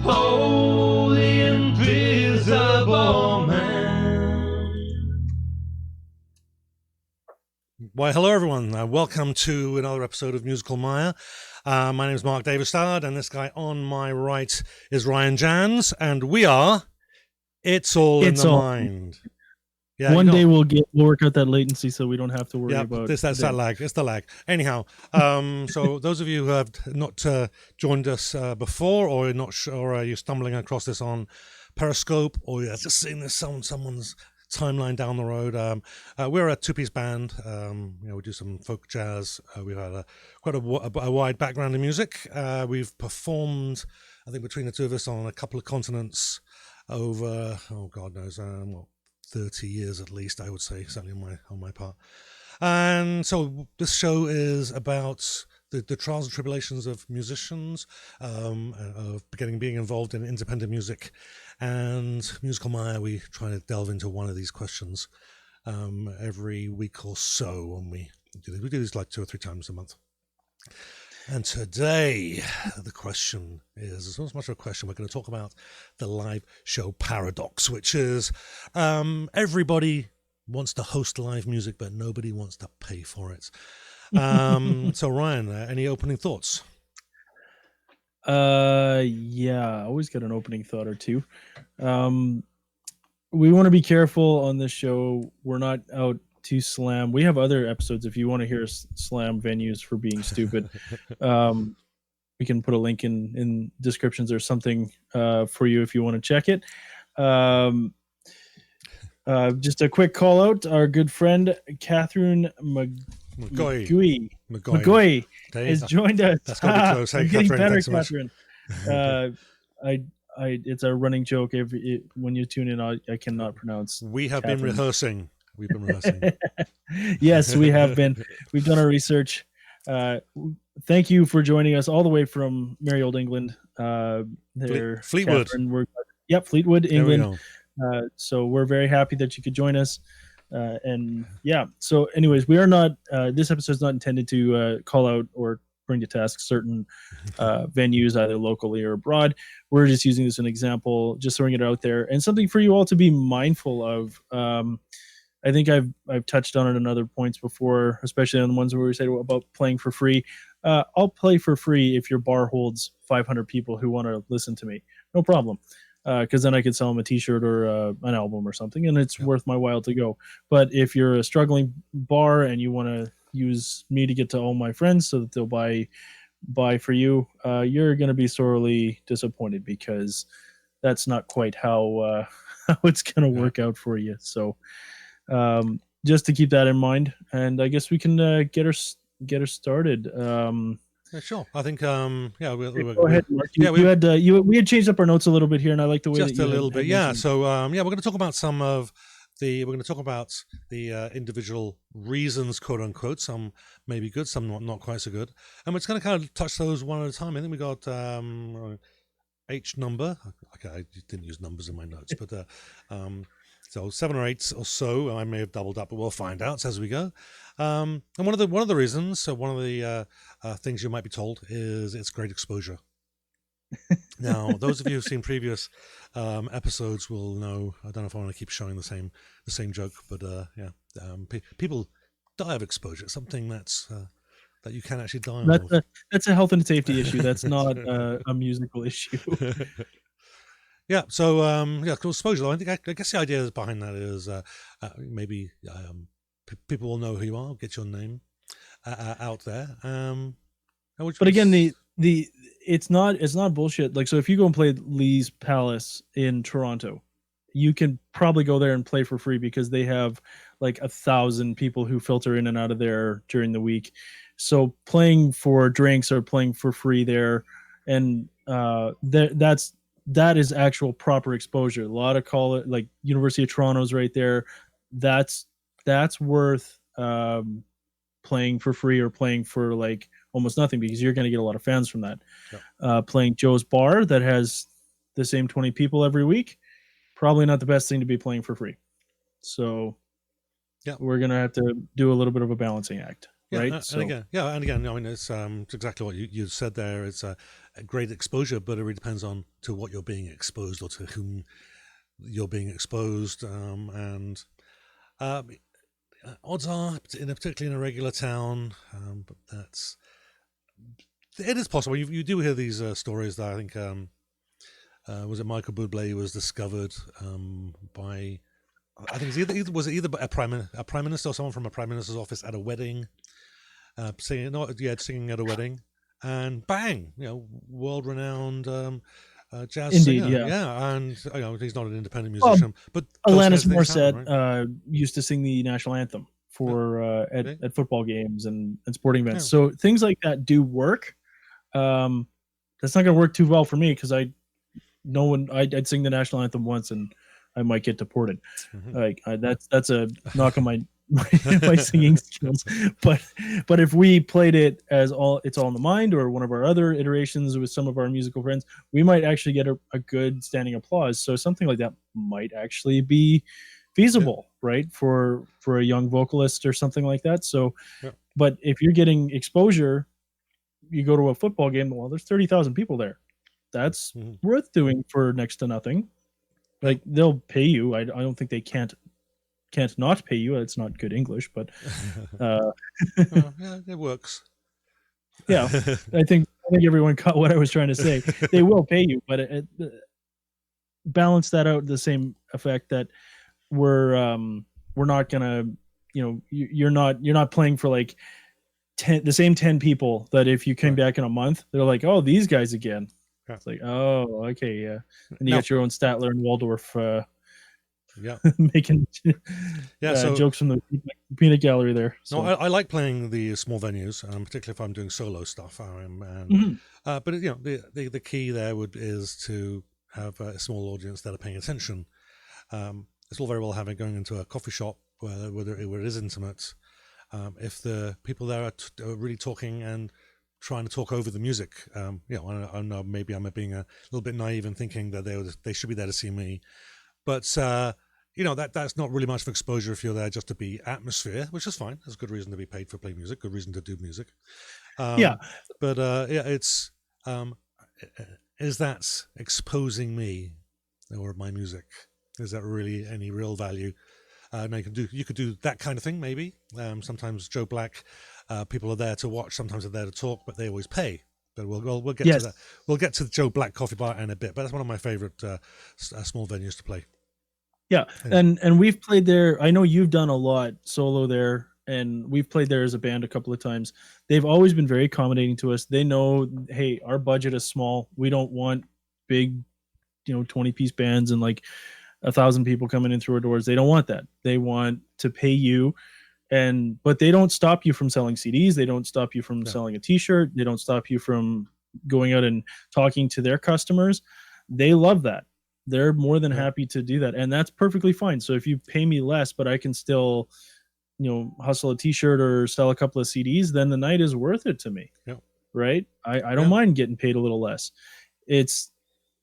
Oh, the invisible man. Why, hello everyone. Welcome to another episode of Musical Mire. My name is Mark Davis Stallard, and this guy on my right is Ryan Jans, and we are It's All in the Mind. Yeah, one day we'll work out that latency so we don't have to worry about that's that lag. It's the lag. Anyhow, so those of you who have not joined us before, or you're not sure, or you're stumbling across this on Periscope, or you're just seeing this on someone's timeline down the road, we're a two-piece band. We do some folk jazz. We've had quite a wide background in music. We've performed, I think, between the two of us on a couple of continents over, God knows, 30 years at least, I would say, certainly on my part. And so this show is about the trials and tribulations of musicians, of being involved in independent music. And Musical Mire, we try to delve into one of these questions every week or so. When we do these like 2 or 3 times a month. And today, the question is, it's not so much of a question, we're going to talk about the live show paradox, which is everybody wants to host live music, but nobody wants to pay for it. So Ryan, any opening thoughts? Yeah, I always got an opening thought or two. We want to be careful on this show. We're not out to slam. We have other episodes if you want to hear us slam venues for being stupid. We can put a link in descriptions or something for you if you want to check it. Just a quick call out. Our good friend Catherine McGoy has joined us. That's got to be close. Hey, getting Catherine, better, thanks so Catherine. It's a running joke when you tune in. I cannot pronounce. We have been rehearsing. We've been rehearsing. Yes, we have been. We've done our research. Thank you for joining us all the way from merry old England. Fleetwood. Fleetwood, England. So we're very happy that you could join us. So anyways, we are not, this episode is not intended to call out or bring to task certain venues, either locally or abroad. We're just using this as an example, just throwing it out there, and something for you all to be mindful of. I think I've touched on it in other points before, especially on the ones where we said about playing for free. I'll play for free if your bar holds 500 people who want to listen to me. No problem. Because then I could sell them a t-shirt or an album or something, and it's worth my while to go. But if you're a struggling bar and you want to use me to get to all my friends so that they'll buy for you, you're going to be sorely disappointed, because that's not quite how it's going to work out for you. So just to keep that in mind, and I guess we can get her started. Sure. I think go ahead, Mark. We had changed up our notes a little bit here, and I like the way just that a little bit. Yeah. So we're going to talk about the individual reasons, quote unquote. Some may be good, some not quite so good, and we're just going to kind of touch those one at a time. I think we got H number. Okay, I didn't use numbers in my notes, but so 7 or 8 or so. I may have doubled up, but we'll find out as we go. And one of the reasons, so one of the things you might be told is it's great exposure. Now, those of you who've seen previous episodes will know. I don't know if I want to keep showing the same joke, but people die of exposure. It's something that you can actually die of. That's a health and safety issue. That's not a musical issue. Yeah. So exposure. I guess the idea behind that is maybe people will know who you are, get your name out there. But again, it's not bullshit. Like, so if you go and play Lee's Palace in Toronto, you can probably go there and play for free, because they have like 1,000 people who filter in and out of there during the week. So playing for drinks or playing for free there, and that is actual proper exposure. A lot of call it like University of Toronto's right there. That's worth playing for free or playing for like almost nothing, because you're going to get a lot of fans from that. Yeah. Playing Joe's Bar that has the same 20 people every week, probably not the best thing to be playing for free. So we're going to have to do a little bit of a balancing act. right? And again, I mean, it's exactly what you said there. It's a great exposure, but it really depends on to what you're being exposed or to whom you're being exposed. And odds are, particularly in a regular town, but it is possible. You do hear these stories that I think was it Michael Bublé was discovered by. I think it's was it either a prime minister or someone from a prime minister's office at a wedding, singing at a wedding, and bang, world renowned jazz Indeed, singer, yeah. And he's not an independent musician, but Alanis those kinds of things happen, Morissette used to sing the national anthem for at football games and sporting events. So things like that do work. That's not going to work too well for me because I'd sing the national anthem once and I might get deported. That's a knock on my singing skills. But if we played it as It's All in the Mind or one of our other iterations with some of our musical friends, we might actually get a good standing applause. So something like that might actually be feasible, right? For a young vocalist or something like that. So, but if you're getting exposure, you go to a football game, well, there's 30,000 people there. That's worth doing for next to nothing. Like they'll pay you. I don't think they can't not pay you. It's not good English, but it works. Yeah, I think everyone caught what I was trying to say. They will pay you, but balance that out the same effect that we're not gonna, you're not playing for like the same 10 people that if you came back in a month, they're like, oh, these guys again. It's like, oh, okay, yeah. And you got your own Statler and Waldorf making jokes from the peanut gallery there. So. No, I like playing the small venues, particularly if I'm doing solo stuff. But the key there is to have a small audience that are paying attention. It's all very well going into a coffee shop where it is intimate. If the people there are really talking and trying to talk over the music, I know maybe I'm being a little bit naive and thinking that they should be there to see me, but that's not really much of exposure if you're there just to be atmosphere, which is fine. There's a good reason to be paid for playing music, good reason to do music. It's is that exposing me or my music? Is that really any real value? Now you could do that kind of thing maybe. Sometimes Joe Black, people are there to watch. Sometimes they're there to talk, but they always pay. But we'll get to that. We'll get to the Joe Black Coffee Bar in a bit. But that's one of my favorite small venues to play. Yeah, and we've played there. I know you've done a lot solo there, and we've played there as a band a couple of times. They've always been very accommodating to us. They know, hey, our budget is small. We don't want big, 20-piece bands and like 1,000 people coming in through our doors. They don't want that. They want to pay you, but they don't stop you from selling CDs. They don't stop you from selling a T-shirt. They don't stop you from going out and talking to their customers. They love that. They're more than happy to do that, and that's perfectly fine. So if you pay me less, but I can still, hustle a T-shirt or sell a couple of CDs, then the night is worth it to me. Yeah. Right? I don't mind getting paid a little less.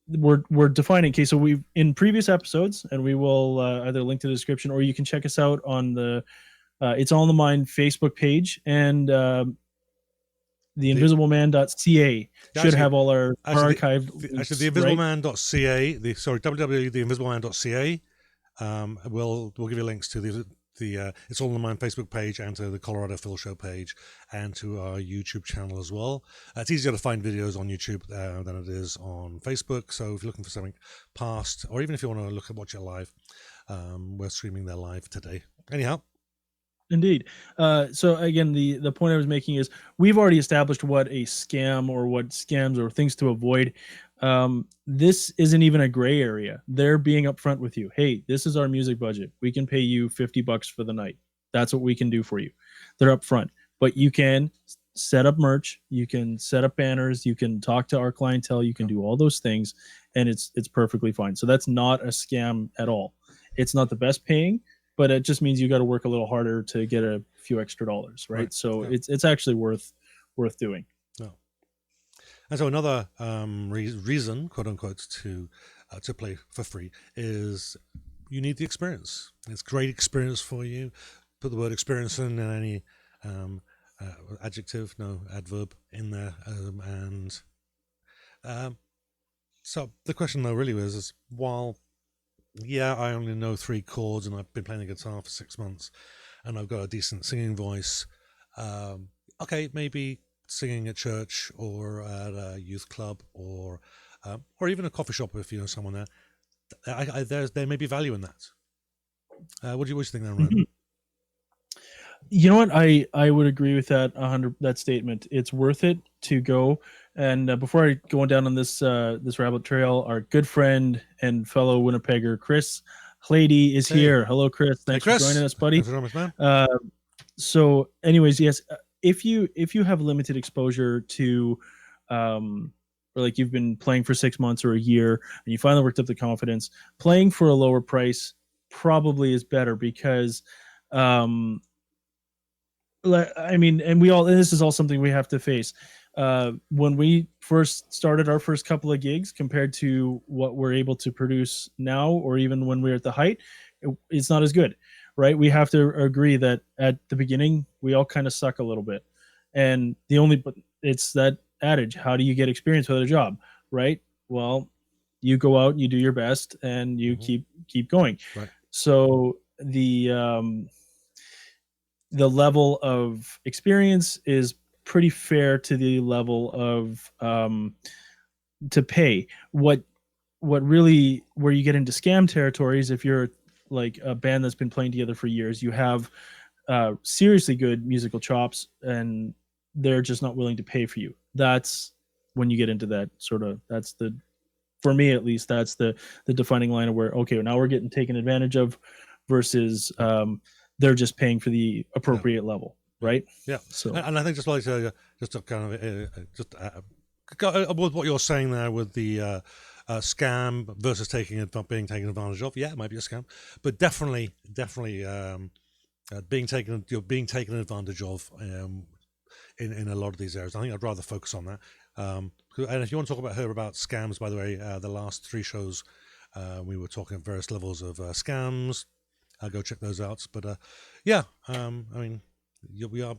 We're defining. Okay, so we've in previous episodes, and we will either link to the description, or you can check us out on the It's All in the Mind Facebook page, and theinvisibleman.ca should have all our archived. The invisibleman.ca, www.theinvisibleman.ca. We'll give you links to the It's All in the Mind Facebook page and to the Colorado Phil Show page and to our YouTube channel as well. It's easier to find videos on YouTube than it is on Facebook. So if you're looking for something past, or even if you want to watch it live, we're streaming there live today. Anyhow. Indeed. So again, the point I was making is we've already established what a scam or what scams or things to avoid. This isn't even a gray area. They're being upfront with you. Hey, this is our music budget. We can pay you $50 for the night. That's what we can do for you. They're upfront, but you can set up merch. You can set up banners. You can talk to our clientele. You can do all those things, and it's perfectly fine. So that's not a scam at all. It's not the best paying, but it just means you got to work a little harder to get a few extra dollars, right? So it's actually worth doing. No. And so another reason, quote unquote, to play for free is you need the experience. It's great experience for you. Put the word experience in any adjective, no adverb in there, and so the question though really is while I only know 3 chords and I've been playing the guitar for 6 months and I've got a decent singing voice, okay, maybe singing at church or at a youth club or even a coffee shop if you know someone there, there may be value in that. What do you think then, Ryan? You know what? I would agree with that 100. That statement. It's worth it to go. And before I go down on this this rabbit trail, our good friend and fellow Winnipegger Chris Hlady is here. Hello, Chris. Thanks for joining us, buddy. Thanks for man. So, anyways, yes, if you have limited exposure to, or like you've been playing for 6 months or a year, and you finally worked up the confidence, playing for a lower price probably is better because. I mean, and this is all something we have to face. When we first started our first couple of gigs compared to what we're able to produce now, or even when we're at the height, it's not as good, right? We have to agree that at the beginning, we all kind of suck a little bit. And it's that adage, how do you get experience without a job, right? Well, you go out, you do your best, and you keep going. Right. So the level of experience is pretty fair to the level of to pay. What really, where you get into scam territories, if you're like a band that's been playing together for years, you have seriously good musical chops and they're just not willing to pay for you. That's when you get into that sort of, for me at least, that's the defining line of where, okay, now we're getting taken advantage of versus they're just paying for the appropriate level, right? Yeah. So, and I think just to kind of go with what you're saying there with the scam versus being taken advantage of. Yeah, it might be a scam, but definitely being taken advantage of in a lot of these areas. I think I'd rather focus on that. And if you want to talk about scams, by the way, the last 3 shows we were talking various levels of scams. Go check those out. But I mean, we are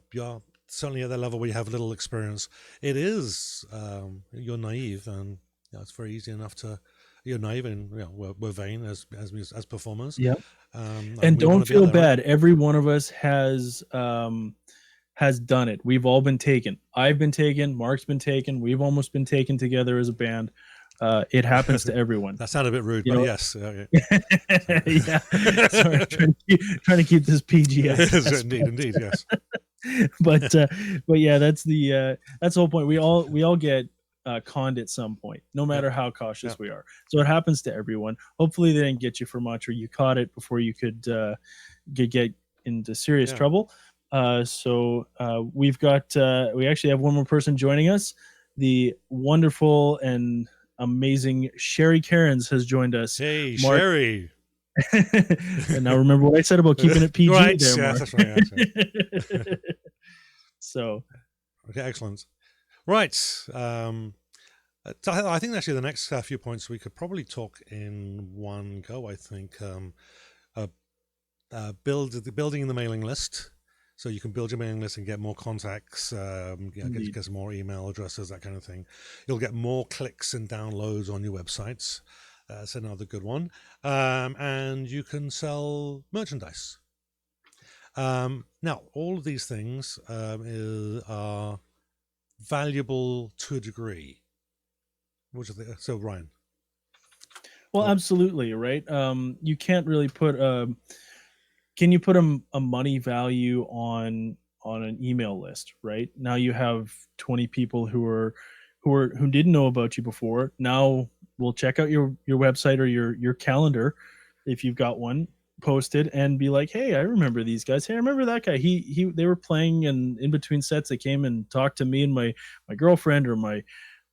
certainly at that level where you have little experience. It is you're naive, and it's very easy enough to. You're naive, and we're vain as performers. Yeah. And don't feel bad. Right? Every one of us has done it. We've all been taken. I've been taken. Mark's been taken. We've almost been taken together as a band. It happens to everyone. That sounded a bit rude, but yes. Okay. Yeah. Sorry, trying to keep this PG. Indeed, yes. But yeah, that's the whole point. We all get conned at some point, no matter how cautious we are. So it happens to everyone. Hopefully, they didn't get you for much, or you caught it before you could get into serious trouble. So we actually have one more person joining us. The wonderful and amazing Sherry Cairns has joined us. Hey, Mark. Sherry. And now remember what I said about keeping it PG right, there, Mark. That's right. So. Okay, excellent. Right. So I think actually the next few points we could probably talk in one go, I think. Building the mailing list. So you can build your mailing list and get more contacts, get some more email addresses, that kind of thing. You'll get more clicks and downloads on your websites. That's another good one. And you can sell merchandise. Now, all of these things are valuable to a degree. So, Ryan. Well, absolutely, right? You can't really put can you put a money value on an email list, right? Now you have 20 people who didn't know about you before. Now we'll check out your website or your calendar if you've got one posted and be like, hey, I remember these guys. Hey, I remember that guy. They were playing, and in between sets they came and talked to me and my girlfriend or my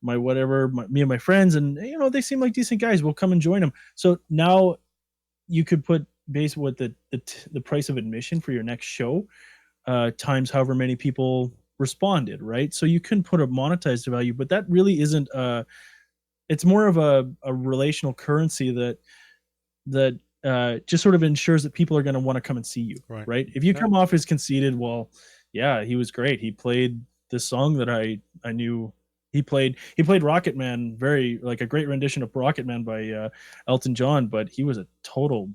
whatever, me and my friends, and they seem like decent guys. We'll come and join them. So now you could put based what the price of admission for your next show times however many people responded, right? So you can put a monetized value, but that really isn't it's more of a relational currency that just sort of ensures that people are going to want to come and see you, right? If you come off as conceited, well, yeah, he was great. He played this song that I knew. He played Rocket Man, very like a great rendition of Rocket Man by Elton John, but he was a total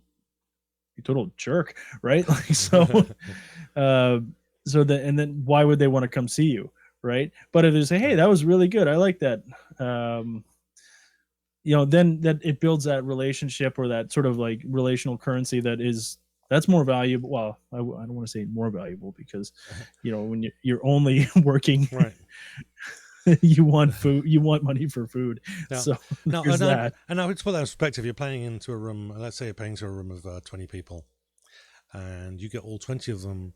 jerk, right? Like so, uh, and then why would they want to come see you, right? But if they say, hey, that was really good, I like that. Then that it builds that relationship or that sort of like relational currency that's more valuable. Well, I don't want to say more valuable because, when you're only working, Right. you want food, you want money for food. Yeah. So now, there's that. and now to put that in perspective, you're playing into a room. Let's say you're playing to a room of 20 people, and you get all 20 of them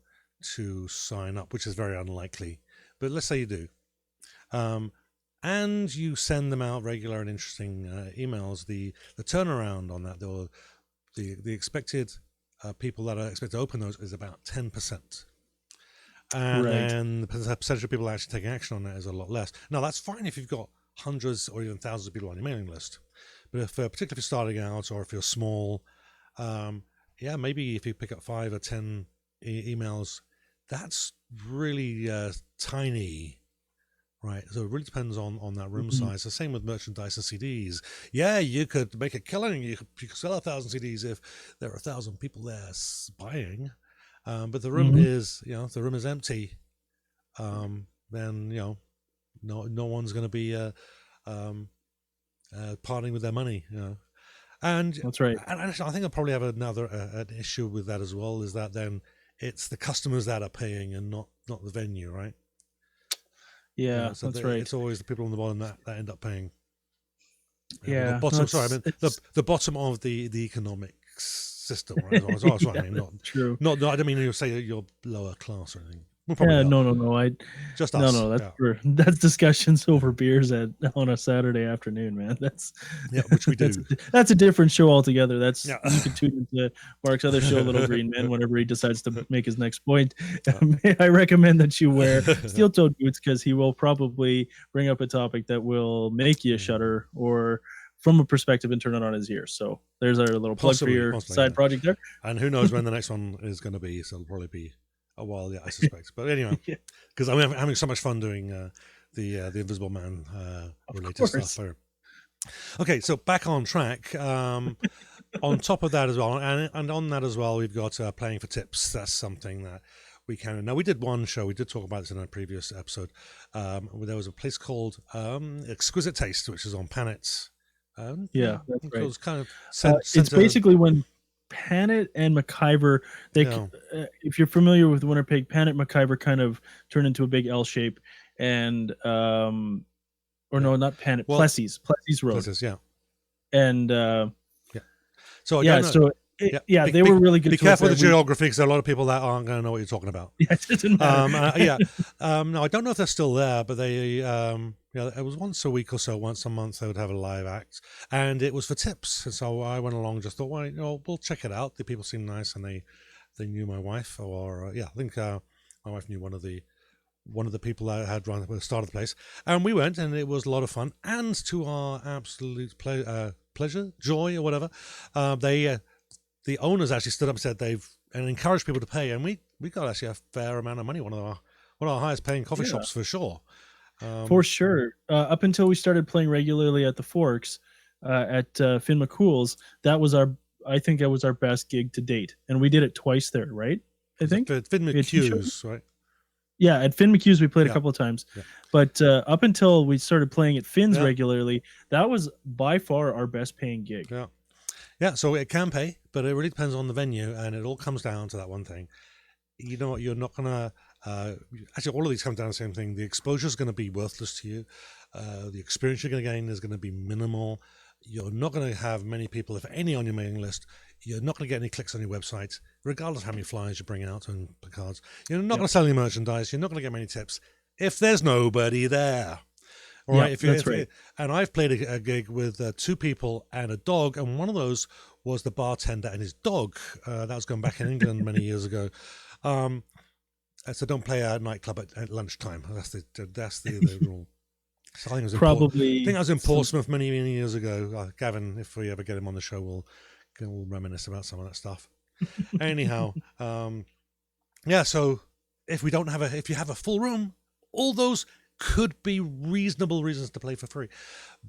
to sign up, which is very unlikely. But let's say you do. And you send them out regular and interesting emails. The turnaround on that, the expected people that are expected to open those is about 10%. And Right. then the percentage of people actually taking action on that is a lot less. Now, that's fine if you've got hundreds or even thousands of people on your mailing list. But if, particularly if you're starting out or if you're small, maybe if you pick up 5 or 10 emails, that's really tiny. Right, so it really depends on that room size. The same with merchandise and CDs. Yeah, you could make a killing. You could sell 1,000 CDs if there are 1,000 people there buying. But the room is, if the room is empty, then no one's going to be parting with their money. And That's right. And actually, I think I'll probably have another an issue with that as well. Is that then it's the customers that are paying and not the venue, right? Yeah, So that's right. It's always the people on the bottom that end up paying. Yeah, the bottom. Sorry, I mean the bottom of the economic system. Right? That's what I mean. Not true. Not. I don't mean you say you're lower class or anything. Yeah, no. Just us. That's discussions over beers on a Saturday afternoon, man. That's which we do. That's a different show altogether. You can Yeah. tune into Mark's other show, Little Green Men, whenever he decides to make his next point. I recommend that you wear steel-toed boots because he will probably bring up a topic that will make you shudder or from a perspective and turn it on his ears. So there's our little plug for your side project there. And who knows when the next one is going to be? So it'll probably be a while yet, I suspect. But anyway, because I'm having so much fun doing the Invisible Man related stuff. Okay, so back on track. On top of that as well, and on that as well, we've got playing for tips. That's something that we can. Now, we did one show. We did talk about this in a previous episode. There was a place called Exquisite Taste, which is on Panets. That's right. It was kind of it's basically when Panet and McIver, if you're familiar with Winter Pig, Panet and McIver kind of turn into a big L shape, and no, not Panet, Plessy's Road. Plessy's, yeah. And so they were really good. Be careful with the geography, because there are a lot of people that aren't going to know what you're talking about. Yeah, it doesn't matter. No, I don't know if they're still there, but they, it was once a week or so, once a month they would have a live act, and it was for tips. And so I went along, just thought, well, we'll check it out. The people seemed nice, and they knew my wife, or I think my wife knew one of the people that had run the start of the place, and we went, and it was a lot of fun. And to our absolute pleasure, joy, or whatever, the owners actually stood up and said and encouraged people to pay, and we got actually a fair amount of money. One of our highest paying coffee shops for sure. For sure. Up until we started playing regularly at the Forks, at Finn McCool's, I think that was our best gig to date, and we did it twice there, right? I think Finn McHugh's, right? Yeah, at Finn McHugh's we played a couple of times, but up until we started playing at Finn's regularly, that was by far our best paying gig. Yeah, so it can pay, but it really depends on the venue, and it all comes down to that one thing. You know what? You're not going to... actually, all of these come down to the same thing. The exposure is going to be worthless to you. The experience you're going to gain is going to be minimal. You're not going to have many people, if any, on your mailing list. You're not going to get any clicks on your website, regardless of how many flyers you bring out and cards. You're not going to sell any merchandise. You're not going to get many tips if there's nobody there. All right, right. And I've played a gig with 2 people and a dog, and one of those was the bartender and his dog. That was going back in England many years ago. So don't play a nightclub at lunchtime. That's the rule. So I think I was in Portsmouth many years ago. Gavin, if we ever get him on the show, we'll reminisce about some of that stuff. Anyhow, so if you have a full room, all those could be reasonable reasons to play for free.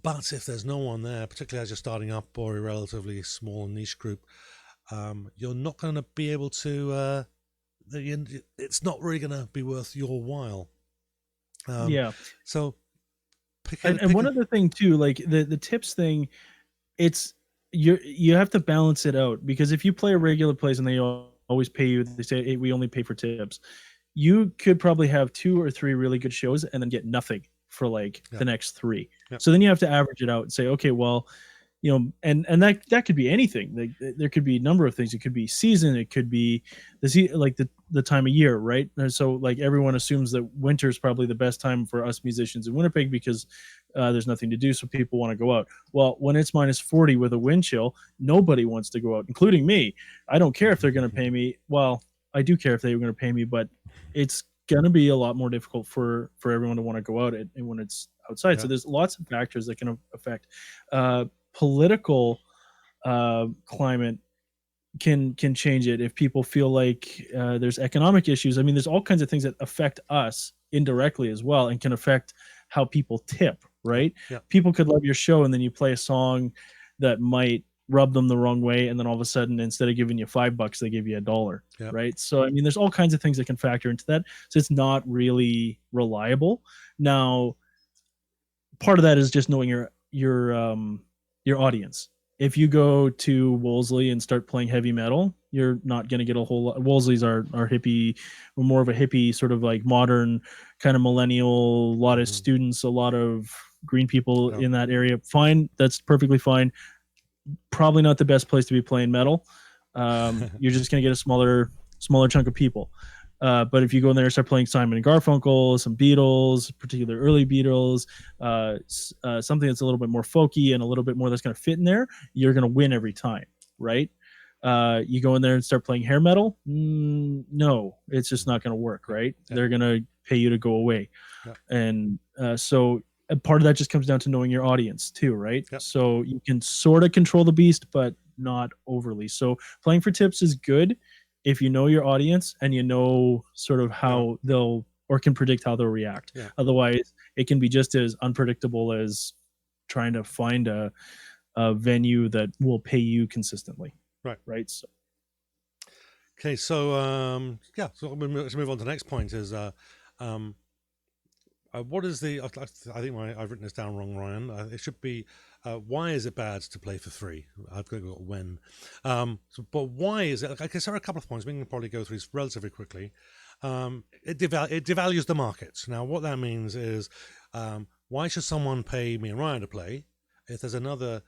But if there's no one there, particularly as you're starting up or a relatively small niche group, you're not going to be able to. It's not really going to be worth your while. Yeah. So, and one other thing too, like the tips thing, it's you have to balance it out, because if you play a regular place and they always pay you, they say, hey, we only pay for tips. You could probably have 2 or 3 really good shows and then get nothing for like the next 3. So then you have to average it out and say, okay, well, you know, and that could be anything. Like, there could be a number of things. It could be season. It could be the time of year, right? And so like everyone assumes that winter is probably the best time for us musicians in Winnipeg because there's nothing to do, so people want to go out. Well, when it's -40 with a wind chill, nobody wants to go out, including me. I don't care if they're going to pay me. Well, I do care if they're going to pay me, but it's going to be a lot more difficult for everyone to want to go out and when it's outside. So there's lots of factors that can affect. Political climate can change it if people feel like there's economic issues. I mean, there's all kinds of things that affect us indirectly as well and can affect how people tip, right? People could love your show and then you play a song that might rub them the wrong way, and then all of a sudden, instead of giving you $5, they give you $1, right? So I mean, there's all kinds of things that can factor into that. So it's not really reliable. Now, part of that is just knowing your audience. If you go to Wolseley and start playing heavy metal, you're not going to get a whole lot. Wolseley's are hippie, more of a hippie sort of like modern kind of millennial, a lot of students, a lot of green people in that area. Fine. That's perfectly fine. Probably not the best place to be playing metal. You're just going to get a smaller chunk of people. But if you go in there and start playing Simon and Garfunkel, some Beatles, particularly early Beatles, something that's a little bit more folky and a little bit more that's going to fit in there, you're going to win every time, right? You go in there and start playing hair metal, no, it's just not going to work, right? They're going to pay you to go away. And so part of that just comes down to knowing your audience too, right? So you can sort of control the beast, but not overly. So playing for tips is good if you know your audience and you know sort of how they'll, or can predict how they'll react. Otherwise, it can be just as unpredictable as trying to find a venue that will pay you consistently. Right. So. Okay. So so let's move on to the next point. Is what is the? I think I've written this down wrong, Ryan. It should be. Why is it bad to play for free? I've got when. But why is it? I guess there are a couple of points. We can probably go through these relatively quickly. It devalues the market. Now, what that means is, why should someone pay me and Ryan to play if there's another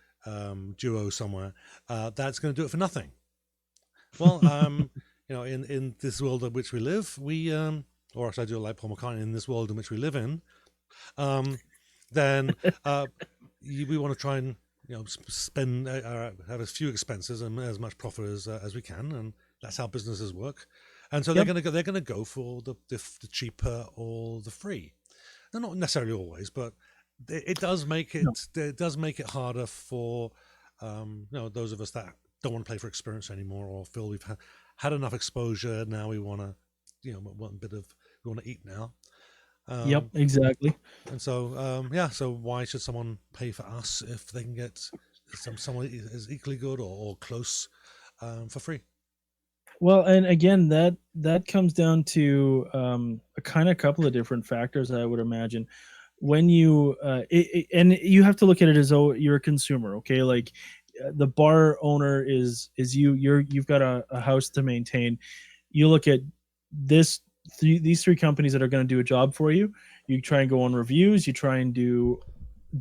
duo somewhere that's going to do it for nothing? Well, you know, in this world in which we live, we or actually I do like Paul McCartney, in this world in which we live in, then we want to try and, you know, spend have as few expenses and as much profit as we can, and that's how businesses work. And so they're going to go for the cheaper or the free. They're not necessarily always, but it does make it harder for you know, those of us that don't want to play for experience anymore, or feel we've had enough exposure. Now we want to, you know, we want to eat now. Exactly. And so, so why should someone pay for us if they can get someone is equally good or close for free? Well, and again, that comes down to a kind of couple of different factors, I would imagine. When you and you have to look at it as though you're a consumer, okay? Like the bar owner is you've got a house to maintain. You look at these 3 companies that are going to do a job for you. You try and go on reviews. You try and do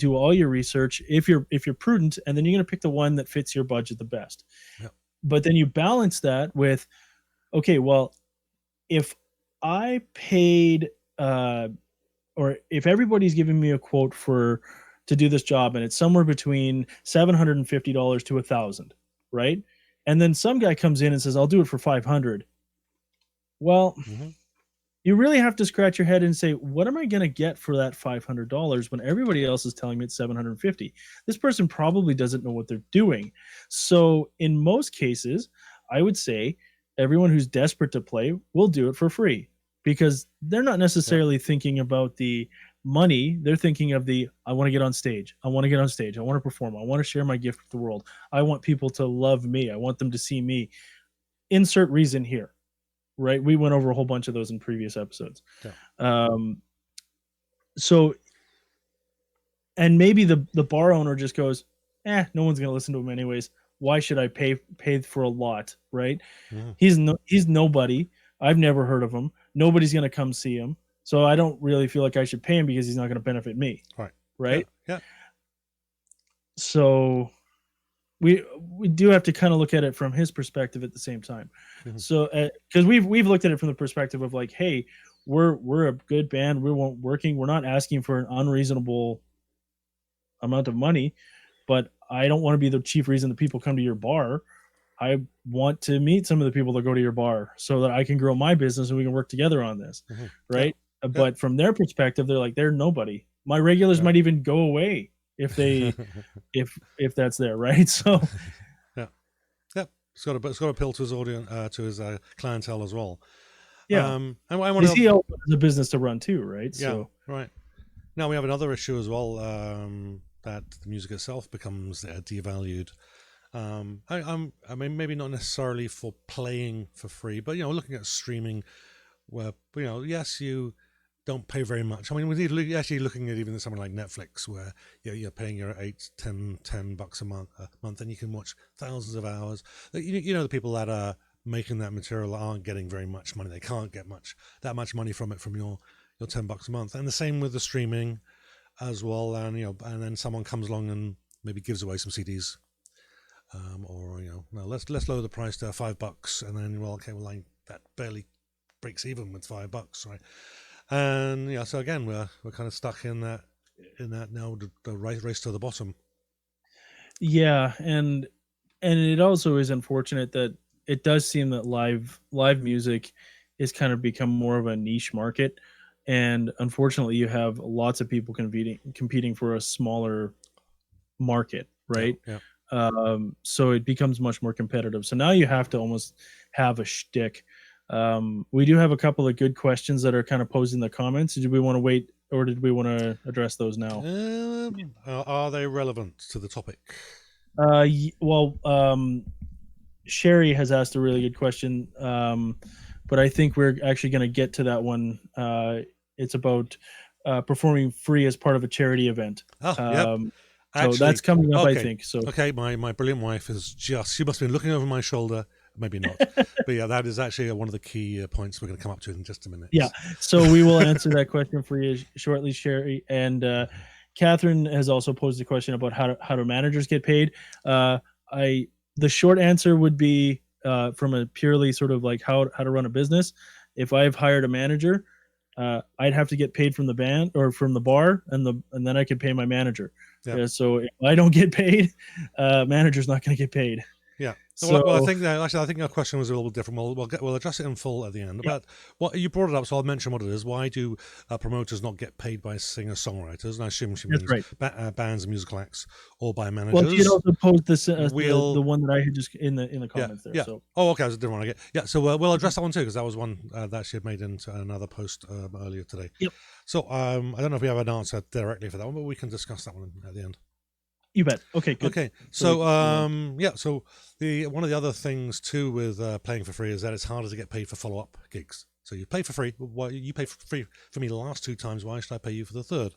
all your research if you're prudent, and then you're going to pick the one that fits your budget the best. But then you balance that with, okay, well, if I paid or if everybody's giving me a quote to do this job and it's somewhere between $750 to $1,000, right? And then some guy comes in and says, I'll do it for $500. Well, you really have to scratch your head and say, what am I going to get for that $500 when everybody else is telling me it's $750? This person probably doesn't know what they're doing. So in most cases, I would say everyone who's desperate to play will do it for free, because they're not necessarily thinking about the money. They're thinking of I want to get on stage. I want to get on stage. I want to perform. I want to share my gift with the world. I want people to love me. I want them to see me. Insert reason here, right? We went over a whole bunch of those in previous episodes. Yeah. So, and maybe the bar owner just goes, no one's going to listen to him anyways. Why should I pay for a lot, right? Yeah. He's nobody. I've never heard of him. Nobody's going to come see him. So I don't really feel like I should pay him because he's not going to benefit me. Right. Yeah. So we do have to kind of look at it from his perspective at the same time. So because we've looked at it from the perspective of like, hey, we're a good band. We're working. We're not asking for an unreasonable amount of money, but I don't want to be the chief reason that people come to your bar. I want to meet some of the people that go to your bar so that I can grow my business and we can work together on this. Right. Yeah. But from their perspective, they're nobody. My regulars might even go away if they, if that's there. Right. So it's got to appeal to his audience, to his clientele as well. Yeah. And I want to a business to run too. Right. Yeah. So right. Now we have another issue as well, that the music itself becomes devalued. I mean, maybe not necessarily for playing for free, but looking at streaming, where yes, you don't pay very much. I mean, we're actually looking at even something like Netflix, where you're paying your $10 a month, and you can watch thousands of hours. The people that are making that material aren't getting very much money. They can't get that much money from it, from your $10 a month. And the same with the streaming as well. And and then someone comes along and maybe gives away some CDs, or no, let's lower the price to $5, and then that barely breaks even with $5, right? And so again, we're kind of stuck in that now, the race to the bottom. Yeah, and it also is unfortunate that it does seem that live music is kind of become more of a niche market, and unfortunately, you have lots of people competing for a smaller market, right? Yeah. So it becomes much more competitive. So now you have to almost have a shtick. We do have a couple of good questions that are kind of posed in the comments. Did we want to wait, or did we want to address those now? Are they relevant to the topic? Sherry has asked a really good question, but I think we're actually going to get to that one. It's about performing free as part of a charity event. Yep. Actually, so that's coming up, okay. I think. So okay, my brilliant wife she must have been looking over my shoulder. Maybe not, but yeah, that is actually one of the key points we're going to come up to in just a minute. Yeah, so we will answer that question for you shortly, Sherry. And Catherine has also posed a question about how do managers get paid. The short answer would be from a purely sort of like how to run a business. If I've hired a manager, I'd have to get paid from the band or from the bar, and then I could pay my manager. Yep. So if I don't get paid, manager's not going to get paid. Yeah. Well, I think our question was a little different. We'll address it in full at the end. But what you brought it up, so I'll mention what it is. Why do promoters not get paid by singer-songwriters? And I assume she means bands and musical acts, or by managers. Well, she had also posed this the one that I had just in the comments there. Yeah. So. Oh, okay. I didn't want to get. Yeah. So we'll address that one too, because that was one that she had made into another post earlier today. Yep. So I don't know if we have an answer directly for that one, but we can discuss that one at the end. You bet. Okay, good. Okay, so so one of the other things too with playing for free is that it's harder to get paid for follow-up gigs. So you pay for free. Well, you pay for free for me the last 2 times. Why should I pay you for the third?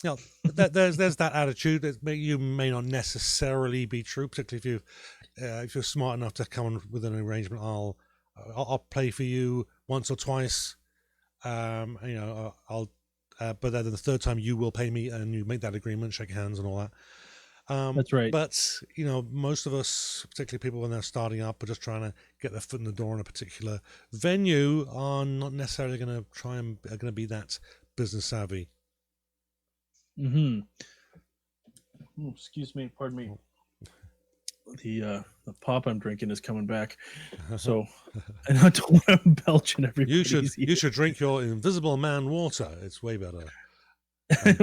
There's that attitude that you may not necessarily be true, particularly if you're smart enough to come on with an arrangement. I'll play for you once or twice. But then the third time you will pay me, and you make that agreement, shake hands and all that. That's right. But most of us, particularly people when they're starting up, are just trying to get their foot in the door in a particular venue, are not necessarily going to be that business savvy. Mm-hmm. Oh, excuse me, pardon me. The pop I'm drinking is coming back, so I don't want to belch in everybody. You should drink your Invisible Man water. It's way better.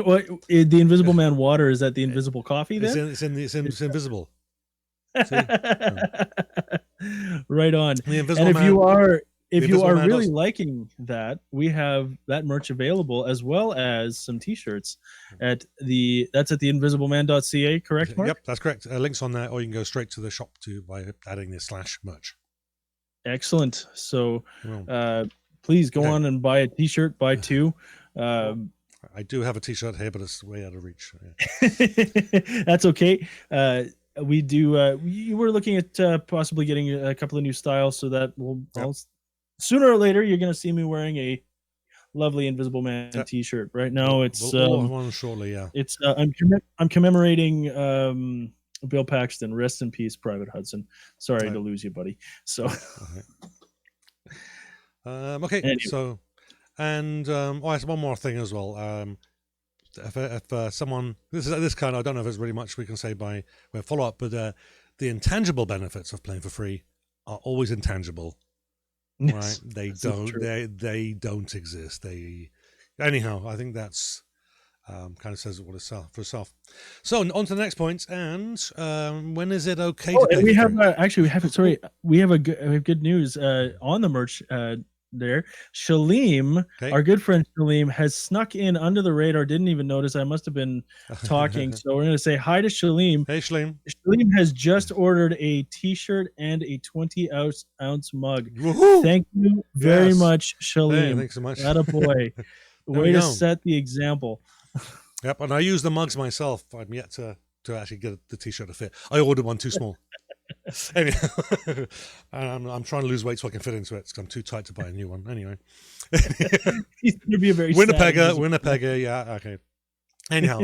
What the Invisible Man water, is that the invisible coffee? Then it's invisible. Right on. The Invisible and if Man, you are if you Invisible are Man really does. liking that, we have that merch available as well as some T-shirts at the invisibleman.ca. Correct, Mark? Yep, that's correct. Links on there, or you can go straight to the shop by adding the /merch. Excellent. So Well, please go okay. on and buy a T-shirt. Buy two. I do have a T-shirt here, but it's way out of reach. Yeah. That's okay. We do. We were looking at possibly getting a couple of new styles, so that sooner or later you're going to see me wearing a lovely Invisible Man T-shirt. Right now, we'll all have one shortly. Yeah, it's I'm commemorating Bill Paxton. Rest in peace, Private Hudson. Sorry to lose you, buddy. So, okay. Anyway. So, and there's one more thing as well. If someone this kind, I don't know if there's really much we can say by follow up, but the intangible benefits of playing for free are always intangible, right? They don't exist. Anyhow, I think that's kind of says it for itself. So on to the next point, and when is it okay to play? We have we have good news on the merch. There, Shaleem, our good friend Shaleem, has snuck in under the radar. Didn't even notice. I must have been talking. So we're going to say hi to Shaleem. Hey, Shaleem. Shaleem has just ordered a T-shirt and a 20-ounce mug. Woohoo! Thank you very much, Shaleem. Hey, thanks so much. Attaboy. Way to set the example. Yep, and I use the mugs myself. I'm yet to actually get the T-shirt to fit. I ordered one too small. Anyway, I'm trying to lose weight so I can fit into it because I'm too tight to buy a new one. Anyway, he's going to be a very Winnipegger. Yeah, okay. Anyhow,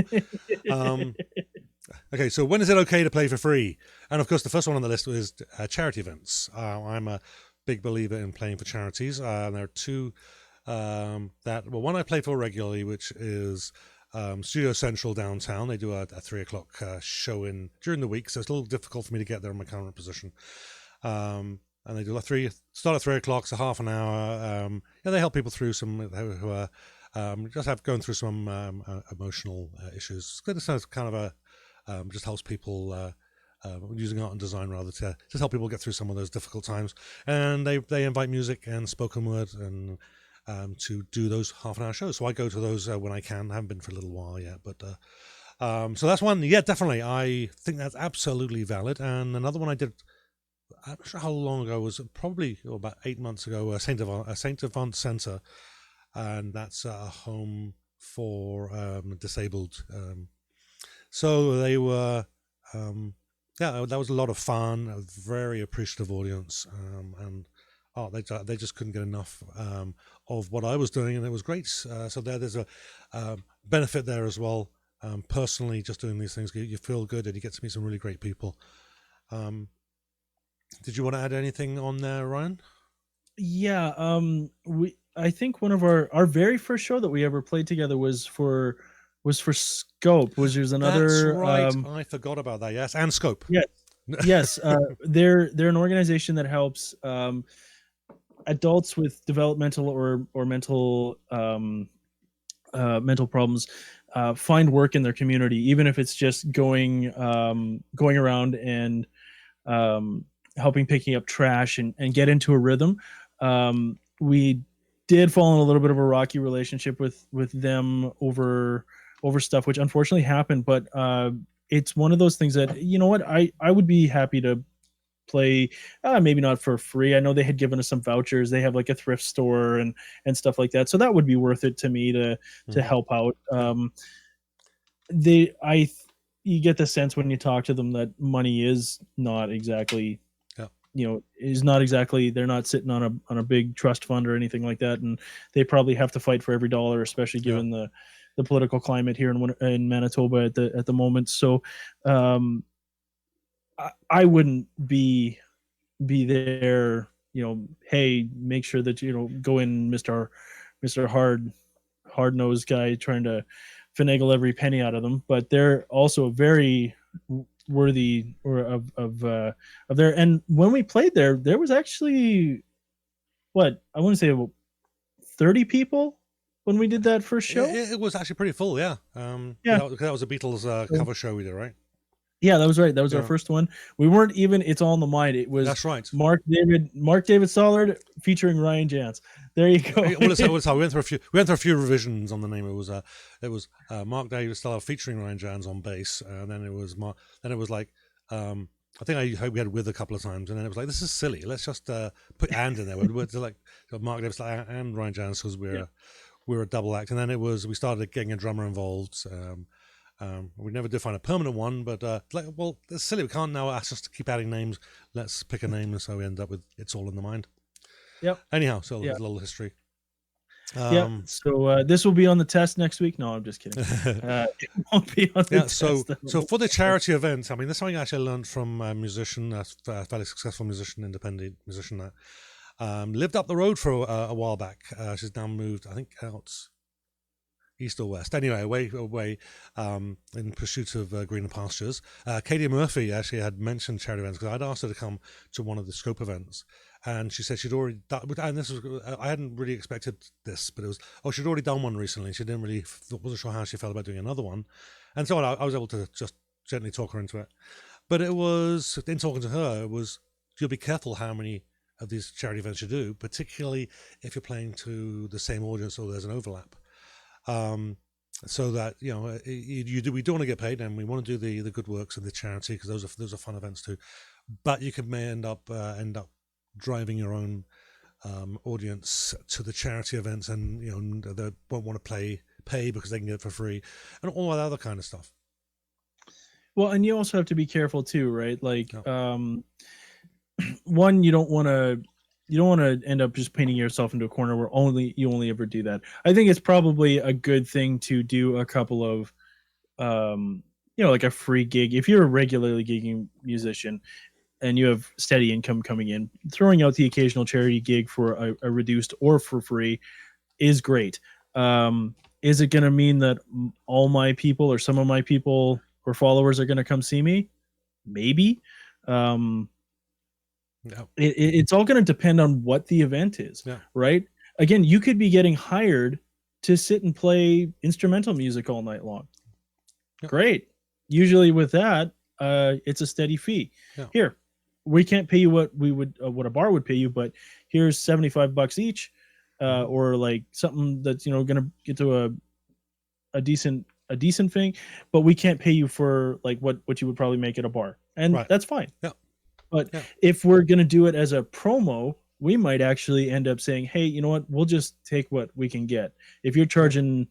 okay. So when is it okay to play for free? And of course, the first one on the list is charity events. I'm a big believer in playing for charities. There are two one I play for regularly, which is Studio Central downtown. They do a 3:00 show during the week, so it's a little difficult for me to get there in my current position. And they do start at 3:00, so half an hour. They help people through some who are going through some emotional issues. It's kind of a just helps people using art and design rather to just help people get through some of those difficult times. And they invite music and spoken word and to do those half-an-hour shows. So I go to those when I can. I haven't been for a little while yet, but so that's one. Yeah, definitely. I think that's absolutely valid. And another one I did, I'm not sure how long ago, was probably about 8 months ago, Saint Avant Centre, and that's a home for disabled. So they were, that was a lot of fun, a very appreciative audience, and they just couldn't get enough of what I was doing, and it was great. So there's a benefit there as well. Personally, just doing these things, you feel good, and you get to meet some really great people. Did you want to add anything on there, Ryan? Yeah, I think one of our very first show that we ever played together was for Scope. There's another? That's right. I forgot about that. Yes, and Scope. Yes, yes. They're an organization that helps adults with developmental or mental mental problems find work in their community, even if it's just going around and helping picking up trash and get into a rhythm. We did fall in a little bit of a rocky relationship with them over stuff, which unfortunately happened, but it's one of those things that, you know what, I would be happy to play, maybe not for free. I know they had given us some vouchers. They have like a thrift store and stuff like that, so that would be worth it to me to help out. You get the sense when you talk to them that money is not exactly, they're not sitting on a big trust fund or anything like that, and they probably have to fight for every dollar, especially given the political climate here in Manitoba at the moment. So I wouldn't be there, hey, make sure that go in, Mr. hard-nosed guy trying to finagle every penny out of them, but they're also very worthy of their. And when we played there was actually, I want to say about 30 people when we did that first show. It was actually pretty full, yeah. That was a Beatles cover show we did, right? Yeah, that was right. That was our Yeah. first one. We weren't even It's All in the Mind. It was That's right. Mark David Sollard featuring Ryan Jans. There you go. Well, it's how we went through a few revisions on the name. It was Mark David Sollard featuring Ryan Jans on bass, and then it was like I think we had with a couple of times, and then it was like, this is silly. Let's just put and in there. We're like Mark David Sollard and Ryan Jans because we're a double act, and then we started getting a drummer involved. We never did find a permanent one, but it's silly. We can't now ask us to keep adding names. Let's pick a name, and so we end up with It's All in the Mind. Yep. Anyhow, so a little history. Yeah. So this will be on the test next week. No, I'm just kidding. It won't be on the test. So for the charity event, I mean, this is something I actually learned from a musician, a fairly successful musician, independent musician that lived up the road for a while back. She's now moved, I think, out east or west. Anyway, away in pursuit of greener pastures. Katie Murphy actually had mentioned charity events because I'd asked her to come to one of the Scope events, and she said she'd already done. And this was, I hadn't really expected this, but it was, she'd already done one recently. She wasn't sure how she felt about doing another one, and so I was able to just gently talk her into it. But it was, in talking to her, you'll be careful how many of these charity events you do, particularly if you're playing to the same audience or there's an overlap. So that we do want to get paid, and we want to do the good works and the charity, because those are fun events too. But you may end up driving your own audience to the charity events, and they won't want to pay because they can get it for free, and all that other kind of stuff. Well, and you also have to be careful too, right? Like, one, you don't want to end up just painting yourself into a corner where you only ever do that. I think it's probably a good thing to do a couple of, like a free gig. If you're a regularly gigging musician and you have steady income coming in, throwing out the occasional charity gig for a reduced or for free is great. Is it going to mean that all my people or some of my people or followers are going to come see me? Maybe. No. It's all going to depend on what the event is, right? Again, you could be getting hired to sit and play instrumental music all night long. Yeah. Great. Usually with that, it's a steady fee. Yeah. Here, we can't pay you what a bar would pay you, but here's $75 each, or like something that's going to get to a decent thing, but we can't pay you for like what you would probably make at a bar, and that's fine. Yeah. But if we're going to do it as a promo, we might actually end up saying, hey, you know what? We'll just take what we can get. If you're charging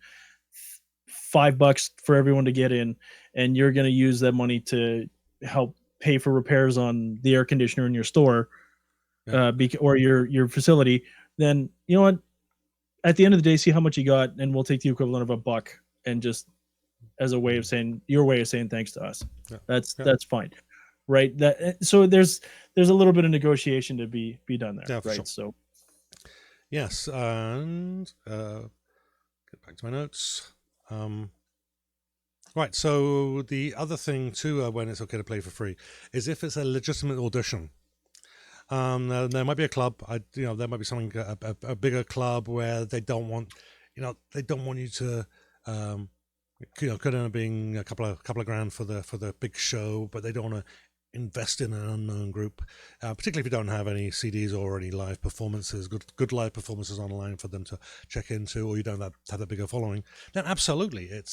$5 for everyone to get in, and you're going to use that money to help pay for repairs on the air conditioner in your store, or your facility, then you know what? At the end of the day, see how much you got, and we'll take the equivalent of $1 and just as a way of saying thanks to us. Yeah. That's fine. Right. So there's a little bit of negotiation to be done there. Yeah, right. Sure. So yes, and get back to my notes. Right. So the other thing too, when it's okay to play for free, is if it's a legitimate audition. There might be a club. There might be something a bigger club where they don't want you to. Could end up being a couple of grand for the big show, but they don't want to invest in an unknown group, particularly if you don't have any CDs or any live performances, good live performances online for them to check into, or you don't have a bigger following. Then absolutely, it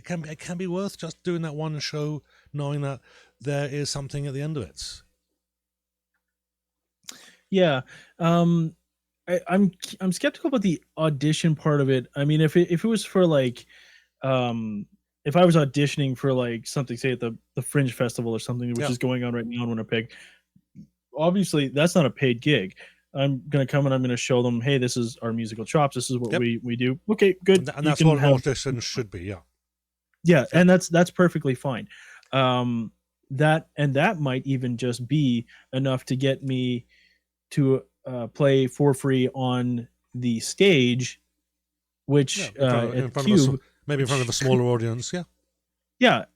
can be worth just doing that one show, knowing that there is something at the end of it. Yeah, I'm skeptical about the audition part of it. I mean, if it was for like, if I was auditioning for like something, say at the Fringe Festival or something, which is going on right now in Winnipeg, obviously that's not a paid gig. I'm going to come and I'm going to show them, hey, this is our musical chops. This is what we do. Okay, good. And that's what an audition should be. Yeah. And that's perfectly fine. That might even just be enough to get me to play for free on the stage, which at Cube, maybe in front of a smaller audience.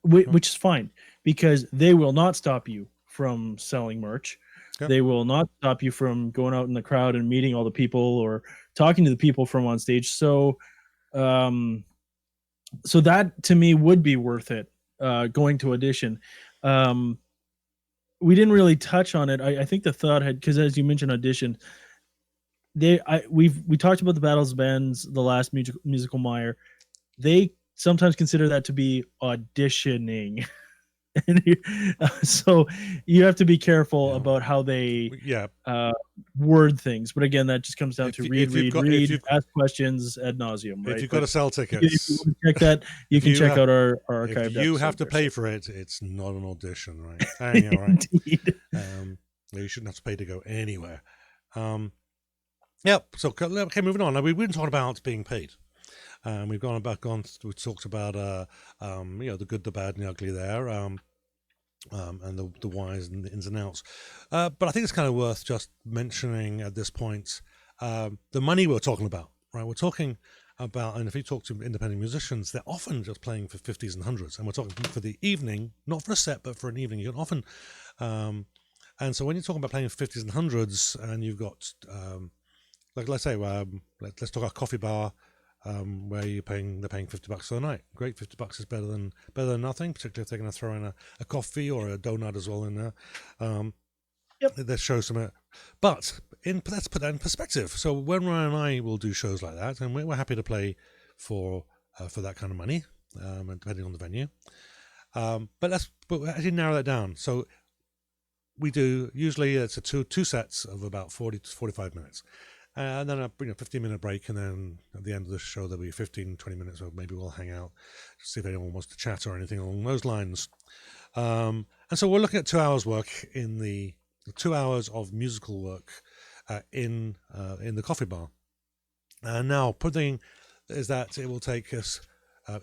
Which is fine, because they will not stop you from selling merch. They will not stop you from going out in the crowd and meeting all the people or talking to the people from on stage. So that to me would be worth it, going to audition. We didn't really touch on it. I think the thought had, because as you mentioned, audition. We talked about the battles bands, the last musical Mire. They sometimes consider that to be auditioning. So you have to be careful about how they word things. But again, that just comes down to read, ask questions ad nauseum. Right? If you've got to sell tickets, if you want to check that, you can check out our archived. If you have to pay for it, it's not an audition, right? Right? Indeed. You shouldn't have to pay to go anywhere. Yep. So okay, moving on. Now, we've been talking about being paid. We've gone back on. We talked about the good, the bad, and the ugly there, and the whys and the ins and outs. But I think it's kind of worth just mentioning at this point the money we're talking about. Right, we're talking about, and if you talk to independent musicians, they're often just playing for 50s and 100s, and we're talking for the evening, not for a set, but for an evening. You can often, and so when you're talking about playing for 50s and 100s, and you've got like let's say let's talk about a coffee bar. Where they're paying $50 for the night. Great, $50 is better than nothing, particularly if they're going to throw in a coffee or a donut as well in there. That shows some. But let's put that in perspective. So when Ryan and I will do shows like that, and we're happy to play for that kind of money, depending on the venue. But actually narrow that down. So we do usually it's a two sets of about 40 to 45 minutes. And then a 15-minute break, and then at the end of the show there'll be 15, 20 minutes, or maybe we'll hang out, see if anyone wants to chat or anything along those lines. And so we're looking at 2 hours work in the 2 hours of musical work in the coffee bar. And now, putting is that it will take us,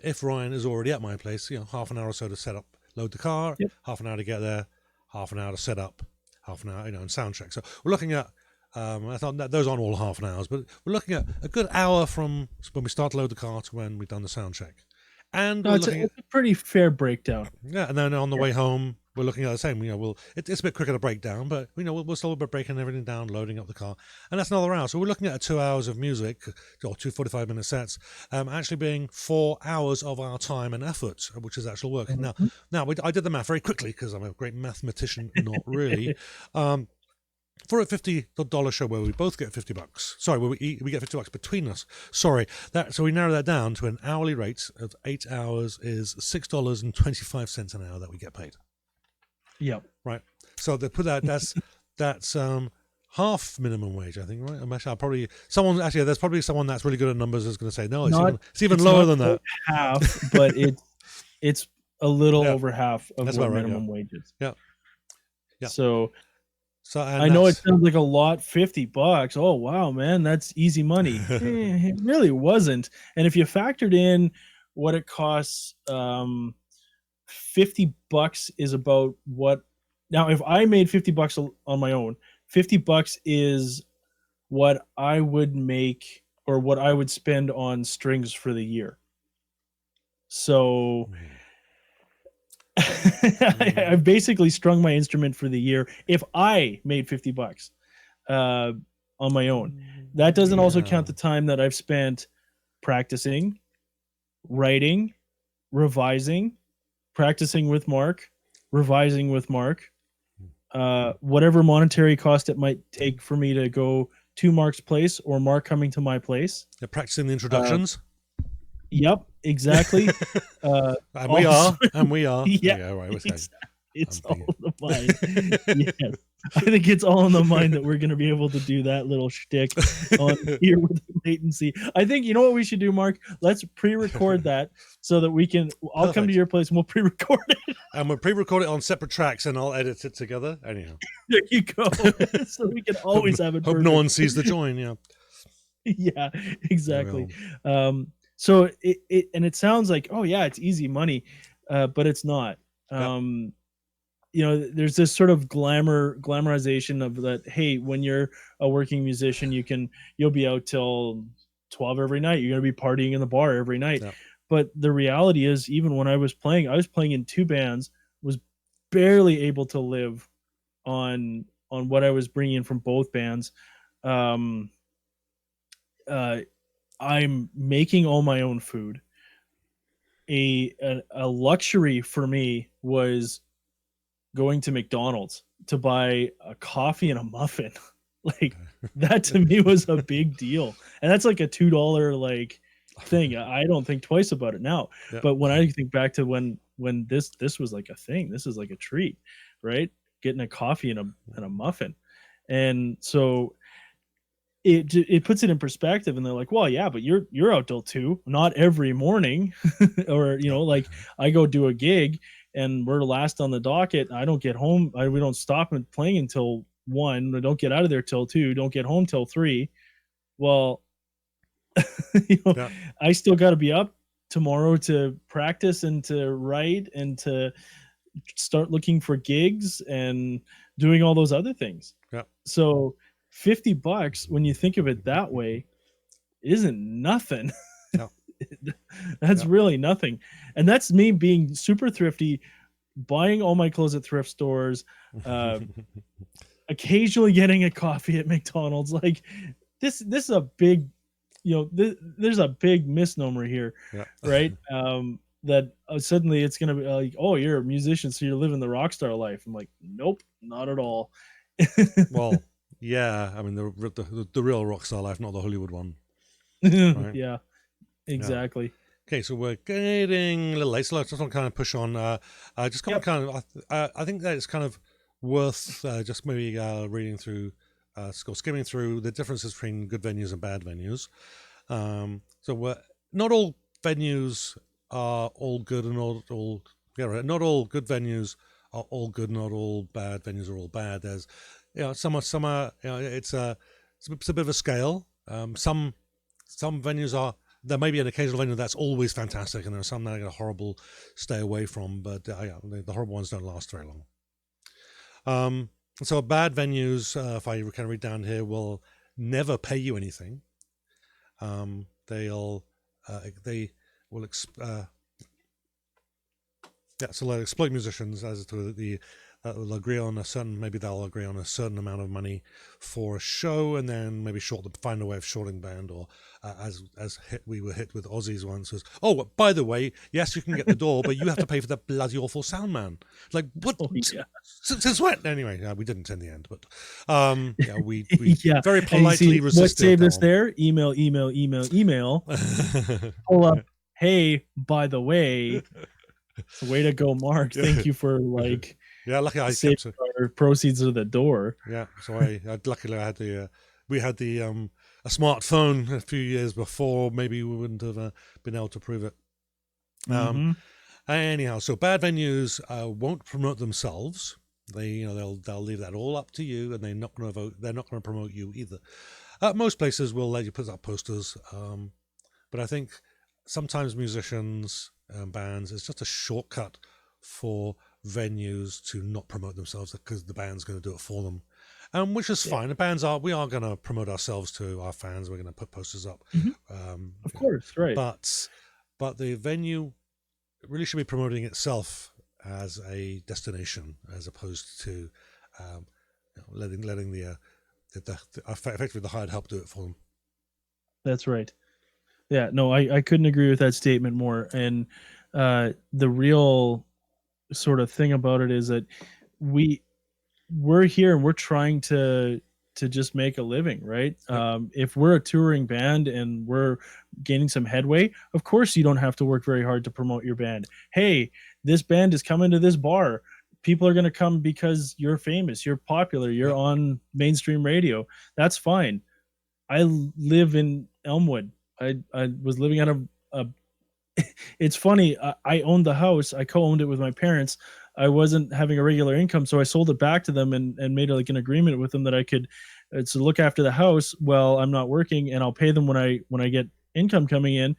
if Ryan is already at my place, half an hour or so to set up, load the car, half an hour to get there, half an hour to set up, half an hour, and sound check. So we're looking at. I thought that those aren't all half an hours, but we're looking at a good hour from when we start to load the car to when we've done the sound check. And it's a pretty fair breakdown. Yeah, and then on the way home, we're looking at the same. It's a bit quicker to break down, but we'll still be breaking everything down, loading up the car, and that's another hour. So we're looking at 2 hours of music, or 2 45-minute sets, actually being 4 hours of our time and effort, which is actual work. Mm-hmm. Now I did the math very quickly because I'm a great mathematician, not really. For a $50 show where we both get $50, sorry, where we get $50 between us. Sorry, so we narrow that down to an hourly rate of 8 hours is $6.25 an hour that we get paid. Yep. Right. So they put that's half minimum wage, I think. Right. There's probably someone that's really good at numbers is going to say no. It's even lower than that. Half, but it's a little over half of that's what right, minimum wages. Yeah. So I know it sounds like a lot, $50. Oh wow, man, that's easy money. It really wasn't. And if you factored in what it costs, $50 is about what. Now, if I made $50 on my own, $50 is what I would make or what I would spend on strings for the year. So. I've basically strung my instrument for the year if I made $50 on my own. That doesn't also count the time that I've spent practicing, writing, revising, practicing with Mark, revising with Mark, whatever monetary cost it might take for me to go to Mark's place or Mark coming to my place. They're practicing the introductions. Yep, exactly. And we are. Yeah, right. It's all in the mind. Yes. I think it's all in the mind that we're going to be able to do that little shtick on here with latency. I think, you know what we should do, Mark? Let's pre-record that so that we can. I'll come to your place and we'll pre-record it. And we'll pre-record it on separate tracks, and I'll edit it together. Anyhow, there you go. So we can always have it. Hope no one sees the join. Yeah. Yeah. Exactly. So it sounds like, oh yeah, it's easy money, but it's not. There's this sort of glamorization of that. Hey, when you're a working musician, you'll be out till 12 every night. You're going to be partying in the bar every night. Yeah. But the reality is, even when I was playing in 2 bands, was barely able to live on what I was bringing in from both bands. I'm making all my own food. A luxury for me was going to McDonald's to buy a coffee and a muffin. Like that to me was a big deal. And that's like a $2 like thing. I don't think twice about it now. Yeah. But when I think back to when this was like a thing, this is like a treat, right? Getting a coffee and a muffin. And so it puts it in perspective, and they're like, well, yeah, but you're out till 2, not every morning. Or, you know, like I go do a gig and we're last on the docket. I don't get home. We don't stop playing until 1. We don't get out of there till 2. Don't get home till 3. Well, you know, Yeah. I still got to be up tomorrow to practice and to write and to start looking for gigs and doing all those other things. Yeah. So $50, when you think of it that way, isn't nothing. No. That's Yeah. really nothing. And that's me being super thrifty, buying all my clothes at thrift stores, occasionally getting a coffee at McDonald's. Like this is a big, you know, there's a big misnomer here, Yeah. right? That suddenly it's gonna be like, oh, you're a musician, so you're living the rock star life. I'm like, nope, not at all. Well, yeah. I mean, the real rock star life, not the Hollywood one. Right. Yeah, exactly. Okay, so we're getting a little late, so let's just want to kind of push on. Just kind Yep. of, kind of, I think that it's kind of worth just maybe reading through, skimming through the differences between good venues and bad venues. So we're not all venues are all good and all yeah, right. Not all good venues are all good. Not all bad venues are all bad. There's, you know, some are, you know, it's a bit of a scale. Some venues are. There may be an occasional venue that's always fantastic, and there are some that are horrible, stay away from. But yeah, the horrible ones don't last very long. So bad venues, if I kind of read down here, will never pay you anything. They will so they'll exploit musicians as to they'll agree on a certain, maybe they'll agree on a certain amount of money for a show, and then maybe find a way of shorting band, or we were hit with Aussies once was, oh, by the way, yes, you can get the door, but you have to pay for that bloody awful sound man. Like, what? Oh, yeah. Since when? Anyway, we didn't in the end, but yeah, we Yeah. very And you politely see, resisted. let's save that this one. there. Email. Pull up. Hey, by the way, way to go, Mark. Thank you for like yeah, lucky I saving kept it. our proceeds of the door. Yeah, so luckily I had we had a smartphone a few years before. Maybe we wouldn't have been able to prove it. Mhm. Anyhow, so bad venues won't promote themselves. They'll leave that all up to you, and they're not going to vote. They're not going to promote you either. Most places will let you put up posters, but I think sometimes musicians and bands, it's just a shortcut for venues to not promote themselves because the band's going to do it for them, which is fine. The we are going to promote ourselves to our fans. We're going to put posters up, Of course, right. but the venue really should be promoting itself as a destination, as opposed to letting the effectively the hired help do it for them. That's right. Yeah, no, I couldn't agree with that statement more. And the real sort of thing about it is that we're here and we're trying to just make a living, right? If we're a touring band and we're gaining some headway, of course you don't have to work very hard to promote your band. Hey, this band is coming to this bar. People are going to come because you're famous, you're popular, you're on mainstream radio. That's fine. I live in Elmwood. I was living out of a it's funny. I owned the house. I co-owned it with my parents. I wasn't having a regular income, so I sold it back to them and made like an agreement with them that I could to look after the house while I'm not working, and I'll pay them when I get income coming in.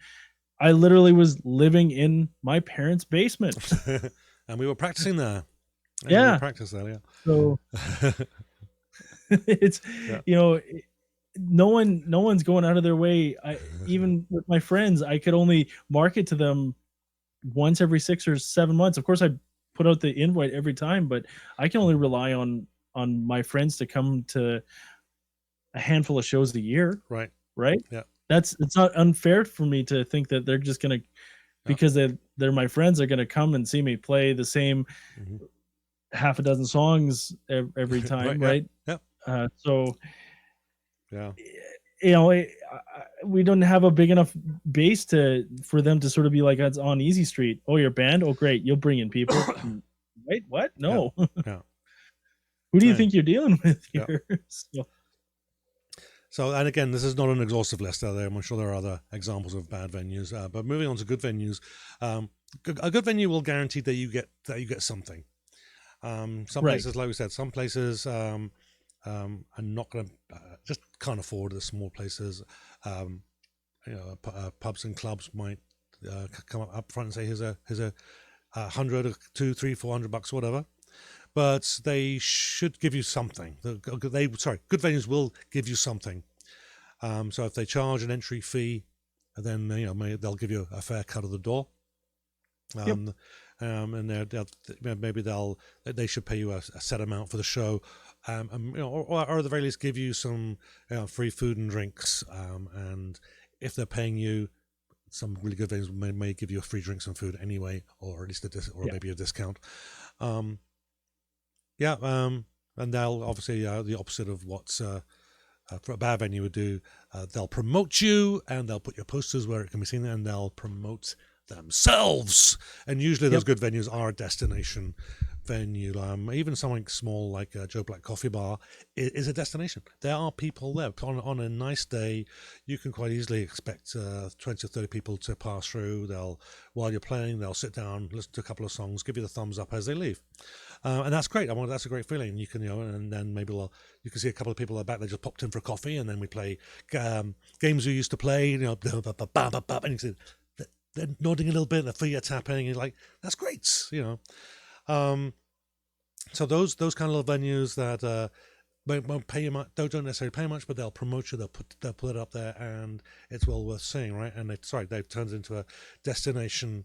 I literally was living in my parents' basement. And we were practicing there. Yeah. We practiced there, yeah. So it's no one's going out of their way. Even with my friends, I could only market to them once every 6 or 7 months. Of course, I put out the invite every time, but I can only rely on my friends to come to a handful of shows a year. Right. Yeah. It's not unfair for me to think that they're just gonna because they're my friends are gonna come and see me play the same half a dozen songs every time, right? Yeah. So Yeah. we don't have a big enough base for them to sort of be like, it's on Easy Street. Oh, your band? Oh, great. You'll bring in people. Right? What? No. Yeah. Who do you think you're dealing with here? So, and again, this is not an exhaustive list out there. I'm sure there are other examples of bad venues. But moving on to good venues, a good venue will guarantee that you get something. Some places, like we said, some places are not going to just can't afford the small places. Pubs and clubs might come up front and say, here's a $100, $200, $300, $400, whatever. But they should give you something. Good venues will give you something. So if they charge an entry fee, then they'll give you a fair cut of the door. And maybe they should pay you a set amount for the show, or at the very least give you some free food and drinks. And if they're paying you, some really good venues may give you a free drinks and food anyway, or at least maybe a discount. And they'll obviously the opposite of what's for a bad venue would do. They'll promote you, and they'll put your posters where it can be seen, and they'll promote themselves. And usually those good venues are a destination venue. Even something small like Joe Black Coffee Bar is a destination. There are people there. On a nice day, you can quite easily expect 20 or 30 people to pass through. While you're playing, they'll sit down, listen to a couple of songs, give you the thumbs up as they leave. And that's great. That's a great feeling. You can, and then maybe you can see a couple of people at the back that just popped in for a coffee, and then we play games we used to play, and you can see they're nodding a little bit, their feet are tapping, and you're like, that's great, So those kind of little venues that won't pay you much, don't necessarily pay much, but they'll promote you, they'll put it up there, and it's well worth seeing, right? And they've turned into a destination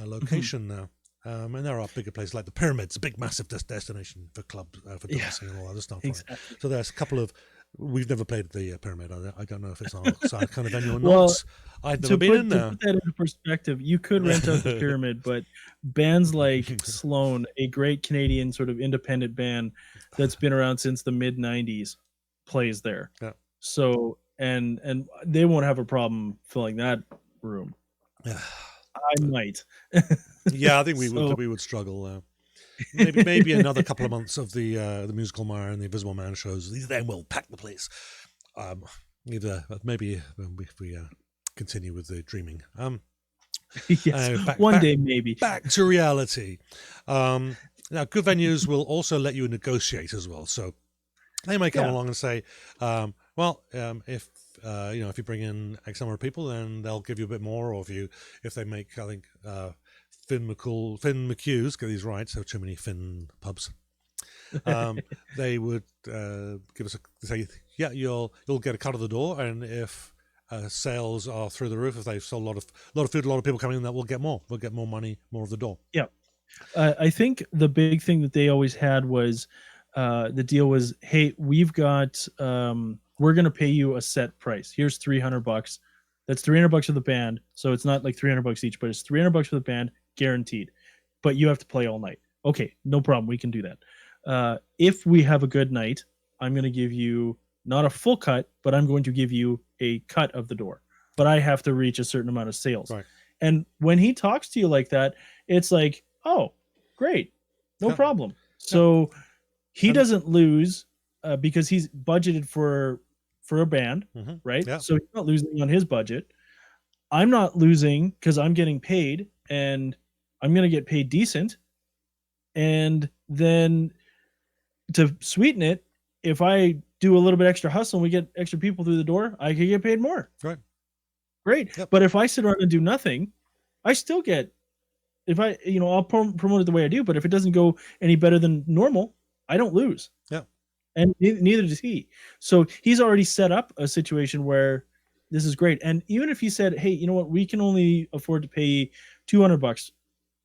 location now. And there are bigger places like the Pyramids, a big, massive destination for clubs, for dancing and all other stuff. Exactly. Right? So there's a couple of. We've never played at the Pyramid. I don't know if it's our side kind of venue or not. I've never been in there. To put that into perspective, you could rent out the Pyramid, but bands like Sloan, a great Canadian sort of independent band that's been around since the mid '90s, plays there. Yeah. So and they won't have a problem filling that room. Yeah. I might. Yeah, I think we would struggle. Maybe another couple of months of the Musical Mire and the Invisible Man shows. Then we'll pack the place. Maybe if we continue with the dreaming. Yes, one day maybe. Back to reality. Now, good venues will also let you negotiate as well. So they may come along and say, if you bring in X number of people, then they'll give you a bit more. Or if they make, I think, Finn McHugh's, get these right, so too many Finn pubs. They would give us you'll get a cut of the door, and if sales are through the roof, if they've sold a lot of food, a lot of people coming in, that we'll get more. We'll get more money, more of the door. Yeah, I think the big thing that they always had was the deal was, hey, we've got we're going to pay you a set price. Here's $300. That's $300 for the band. So it's not like $300 each, but it's $300 for the band, guaranteed. But you have to play all night. Okay, no problem. We can do that. If we have a good night, I'm going to give you not a full cut, but I'm going to give you a cut of the door. But I have to reach a certain amount of sales. Right. And when he talks to you like that, it's like, oh, great, no problem. So he doesn't lose because he's budgeted for a band, right? Yeah. So he's not losing on his budget. I'm not losing because I'm getting paid, and I'm going to get paid decent. And then to sweeten it, if I do a little bit extra hustle and we get extra people through the door, I could get paid more. Right. Great. Yep. But if I sit around and do nothing, I still get, I'll promote it the way I do, but if it doesn't go any better than normal, I don't lose. Yeah. And neither does he. So he's already set up a situation where this is great. And even if he said, hey, you know what, we can only afford to pay $200,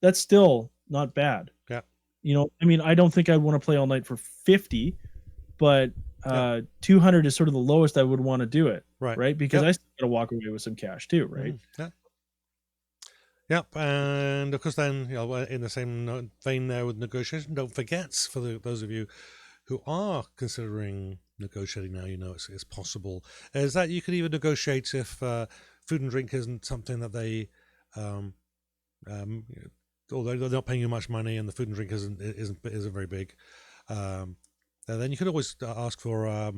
that's still not bad. Yeah. I don't think I'd want to play all night for 50, but 200 is sort of the lowest I would want to do it. Right. Because I still got to walk away with some cash too. Right. Yeah. Yep, and of course, then in the same vein there with negotiation, don't forget for those of you who are considering negotiating now, it's possible. Is that you can even negotiate if food and drink isn't something that they, um, although they're not paying you much money and the food and drink isn't very big, and then you could always ask for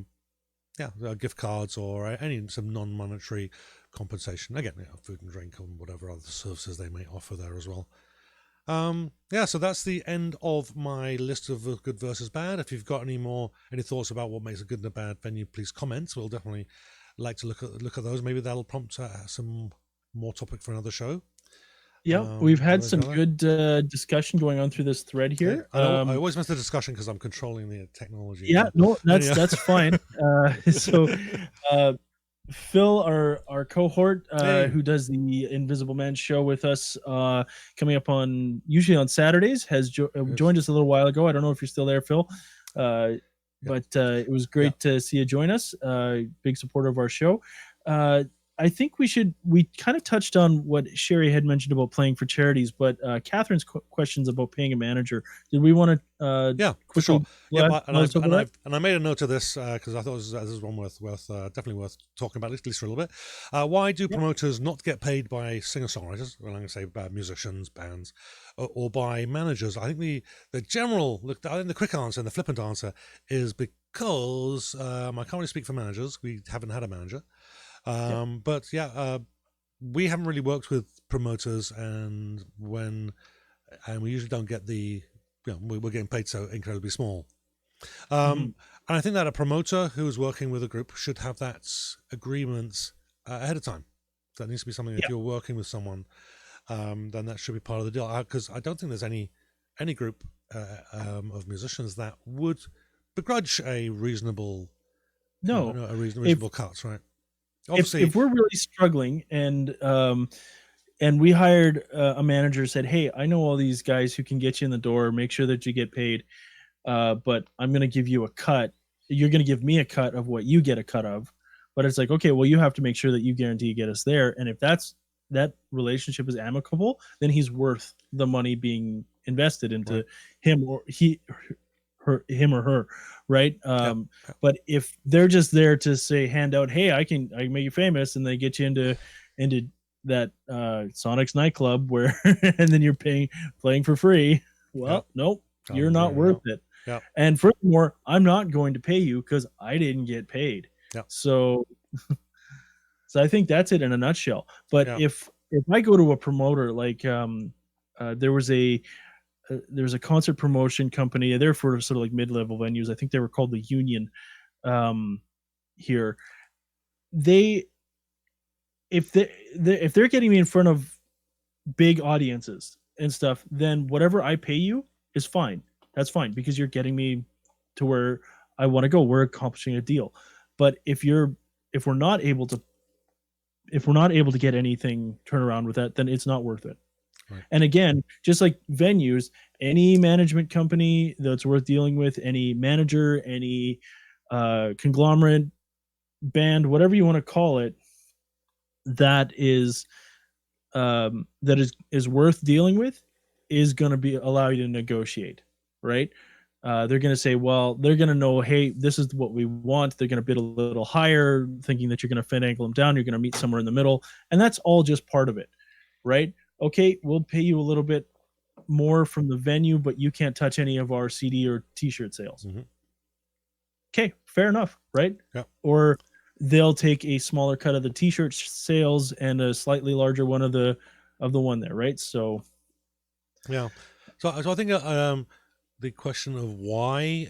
gift cards or some non-monetary compensation. Again, food and drink and whatever other services they may offer there as well. So that's the end of my list of good versus bad. If you've got any thoughts about what makes a good and a bad venue, please comment. We'll definitely like to look at those. Maybe that'll prompt some more topic for another show. Yeah, we've had some good discussion going on through this thread here. I always miss the discussion because I'm controlling the technology. Yeah, no, that's fine. Phil, our cohort, who does the Invisible Man show with us, coming up usually on Saturdays, has joined us a little while ago. I don't know if you're still there, Phil, but it was great to see you join us. Big supporter of our show. I think we kind of touched on what Sherry had mentioned about playing for charities, but Catherine's questions about paying a manager. Did we want to? For sure. And I made a note of this because I thought this is one definitely worth talking about at least for a little bit. Why do promoters not get paid by singer-songwriters? Well, I'm going to say by musicians, bands, or by managers. I think the quick answer and the flippant answer is because I can't really speak for managers. We haven't had a manager. But we haven't really worked with promoters, and we usually don't get we're getting paid so incredibly small. And I think that a promoter who is working with a group should have that agreement ahead of time. That needs to be something. If you're working with someone, then that should be part of the deal. Because I don't think there's any group of musicians that would begrudge a reasonable cut, right? If we're really struggling and we hired a manager, said, hey, I know all these guys who can get you in the door, make sure that you get paid, but I'm going to give you a cut. You're going to give me a cut of what you get a cut of. But it's like, okay, well, you have to make sure that you guarantee you get us there. And if that relationship is amicable, then he's worth the money being invested into him or her, right? But if they're just there to say, hand out, hey, I can make you famous, and they get you into that Sonic's nightclub where and then you're playing for free, nope, you're not worth it. And furthermore, I'm not going to pay you because I didn't get paid. So I think that's it in a nutshell. But if I go to a promoter, like there was a concert promotion company. They're for sort of like mid-level venues. I think they were called the Union here. If they're getting me in front of big audiences and stuff, then whatever I pay you is fine. That's fine because you're getting me to where I want to go. We're accomplishing a deal. But if we're not able to get anything turn around with that, then it's not worth it. Right. And again, just like venues, any management company that's worth dealing with, any manager, any conglomerate, band, whatever you want to call it, that is worth dealing with, is going to allow you to negotiate, right? They're going to say, well, they're going to know, hey, this is what we want. They're going to bid a little higher, thinking that you're going to finagle them down. You're going to meet somewhere in the middle, and that's all just part of it, right? Okay, we'll pay you a little bit more from the venue, but you can't touch any of our CD or T-shirt sales. Mm-hmm. Okay, fair enough, right? Yeah. Or they'll take a smaller cut of the T-shirt sales and a slightly larger one of the one there, right? So, yeah. So I think the question of why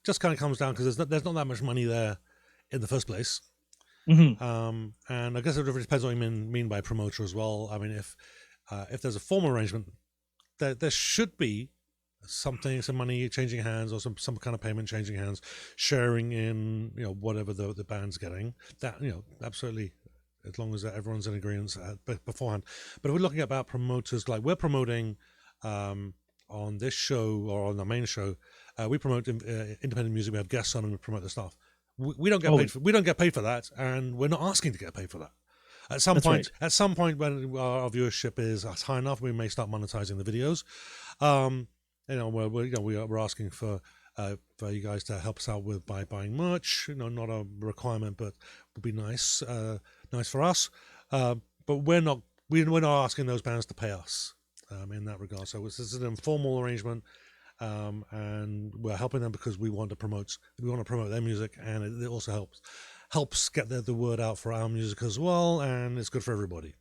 just kind of comes down because there's not that much money there in the first place. Mm-hmm. And I guess it depends what you mean by promoter as well. I mean, if there's a formal arrangement, there should be some money changing hands or some kind of payment changing hands, sharing in whatever the band's getting. That absolutely, as long as everyone's in agreement beforehand. But if we're looking about promoters, like we're promoting on this show or on the main show, we promote independent music. We have guests on and we promote the stuff. We don't get paid. We don't get paid for that, and we're not asking to get paid for that. At some That's point, right. at some point when our viewership is high enough, we may start monetizing the videos. We're asking for you guys to help us out by buying merch. Not a requirement, but would be nice for us. But we're not asking those bands to pay us in that regard. So this is an informal arrangement. And we're helping them because we want to promote their music, and it also helps get the word out for our music as well, and it's good for everybody.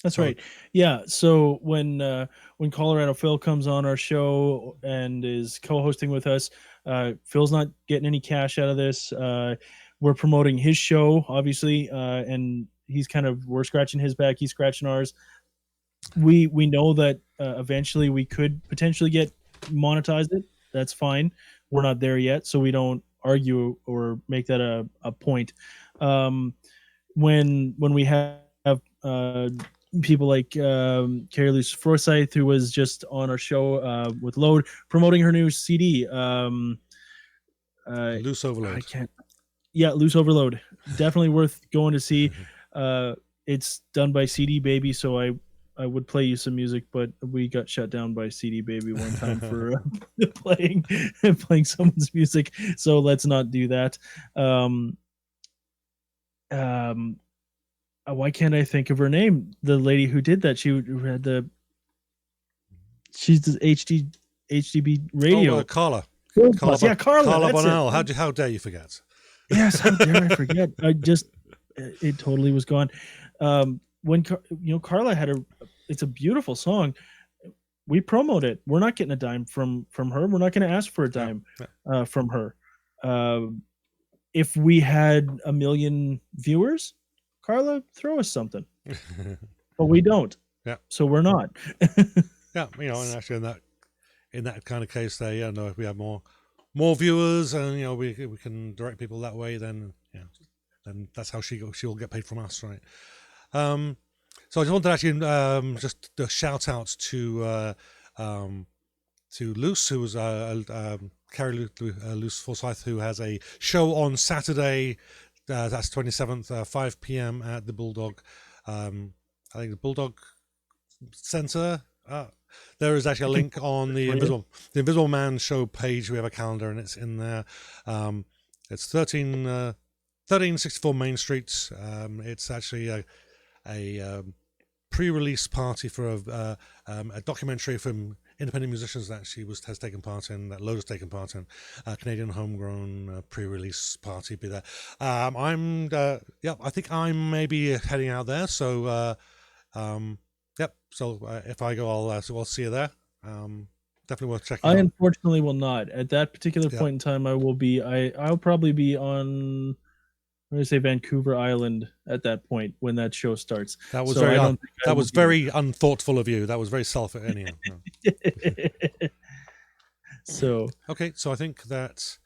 That's right. Yeah. So when Colorado Phil comes on our show and is co-hosting with us, Phil's not getting any cash out of this. We're promoting his show, obviously, and we're scratching his back, he's scratching ours. We know that eventually we could potentially get monetized it. That's fine. We're not there yet, so we don't argue or make that a point. When we have people like Carrie Luce Forsyth, who was just on our show with Load, promoting her new CD. Loose Overload. Loose Overload. Definitely worth going to see. It's done by CD Baby, so I would play you some music, but we got shut down by CD Baby one time for playing someone's music. So let's not do that. Why can't I think of her name? The lady who did that. She's the HDB radio. Carla. Yeah, Carla. Carla Bonnell. How dare you forget? Yes, how dare I forget? It totally was gone. When Carla had it's a beautiful song. We promote it. We're not getting a dime from her. We're not going to ask for a dime from her. If we had 1 million viewers, Carla, throw us something. But we don't. Yeah. So we're not. Yeah, and actually in that kind of case, if we have more viewers and we can direct people that way, then then that's how she will get paid from us, right? So I just wanted to actually just a shout out to Luce, who was Carrie Luce Forsyth, who has a show on Saturday. That's 27th, 5 p.m. at the Bulldog. I think the Bulldog Center. There is actually a link on the Invisible Man show page. We have a calendar, and it's in there. It's 1364 Main Street. It's actually a pre-release party for a documentary from independent musicians that has taken part in, that Load has taken part in, Canadian homegrown pre-release party. Be there. I think I'm maybe heading out there. So, So if I go, I'll see you there. Definitely worth checking. I unfortunately will not at that particular point in time. I will be. I'll probably be on. I'm going to say Vancouver Island at that point when that show starts. That was very unthoughtful of you. That was very selfish. Anyhow. So okay, so I think that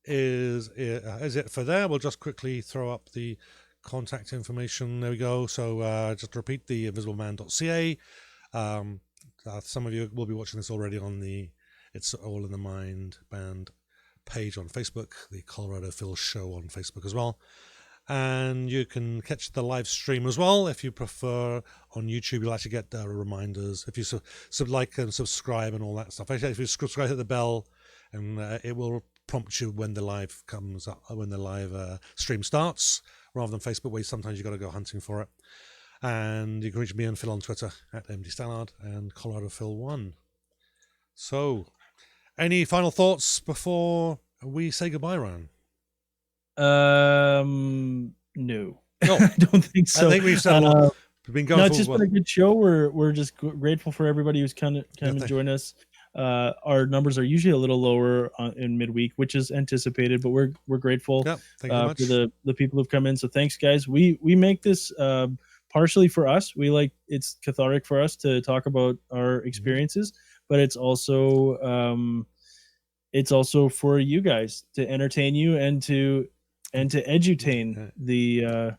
is it for there. We'll just quickly throw up the contact information. There we go. So just to repeat, the invisibleman.ca. Some of you will be watching this already on the It's All in the Mind band page on Facebook, the Colorado Phil show on Facebook as well. And you can catch the live stream as well if you prefer. On YouTube, you'll actually get reminders if you like and subscribe and all that stuff. Actually, if you subscribe, hit the bell, and it will prompt you when the live comes up, when the live stream starts, rather than Facebook, where sometimes you got to go hunting for it. And you can reach me and Phil on Twitter at MDStallard and Colorado Phil1. So, any final thoughts before we say goodbye, Ryan? No. I don't think so. I think we've said a lot. We've been going. No, it's just been a good show. We're just grateful for everybody who's come and join us. Our numbers are usually a little lower in midweek, which is anticipated, but we're grateful thank you very much. for the people who've come in. So thanks, guys. We make this partially for us. It's cathartic for us to talk about our experiences, but it's also for you guys to entertain you and to edutain the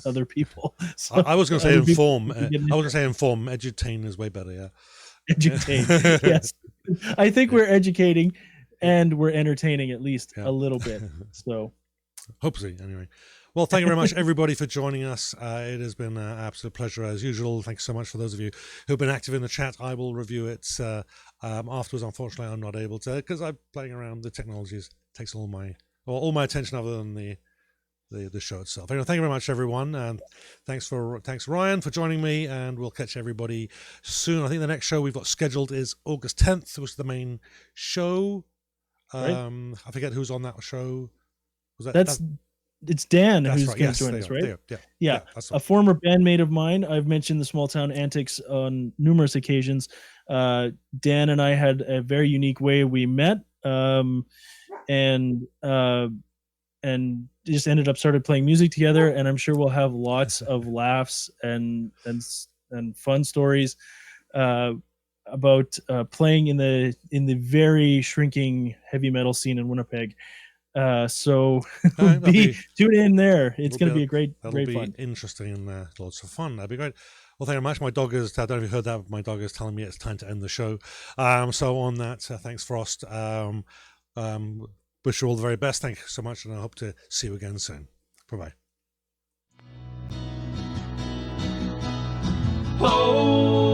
other people. So, I was going to say inform. I was going to say inform. Edutain is way better. Yeah. Edutain. Yes, I think we're educating and we're entertaining at least a little bit. So, hopefully, anyway. Well, thank you very much, everybody, for joining us. It has been an absolute pleasure as usual. Thanks so much for those of you who've been active in the chat. I will review it afterwards. Unfortunately, I'm not able to because I'm playing around. The technology takes all my attention other than the show itself. Anyway, thank you very much, everyone, and thanks Ryan for joining me. And we'll catch everybody soon. I think the next show we've got scheduled is August 10th, which is the main show. Right. I forget who's on that show. Was that? It's Dan That's who's right. going Yes, to join us, right? Yeah, that's a right. former bandmate of mine. I've mentioned the Small Town Antics on numerous occasions. Dan and I had a very unique way we met, and just ended up started playing music together. And I'm sure we'll have lots of laughs and fun stories about playing in the very shrinking heavy metal scene in Winnipeg. So tune in there. It's going to be a great fun. Interesting and lots of fun. That'd be great. Well, thank you very much. My dog is, I don't know if you heard that, but my dog is telling me it's time to end the show. So on that, thanks, Frost. Wish you all the very best. Thank you so much, and I hope to see you again soon. Bye-bye. Oh.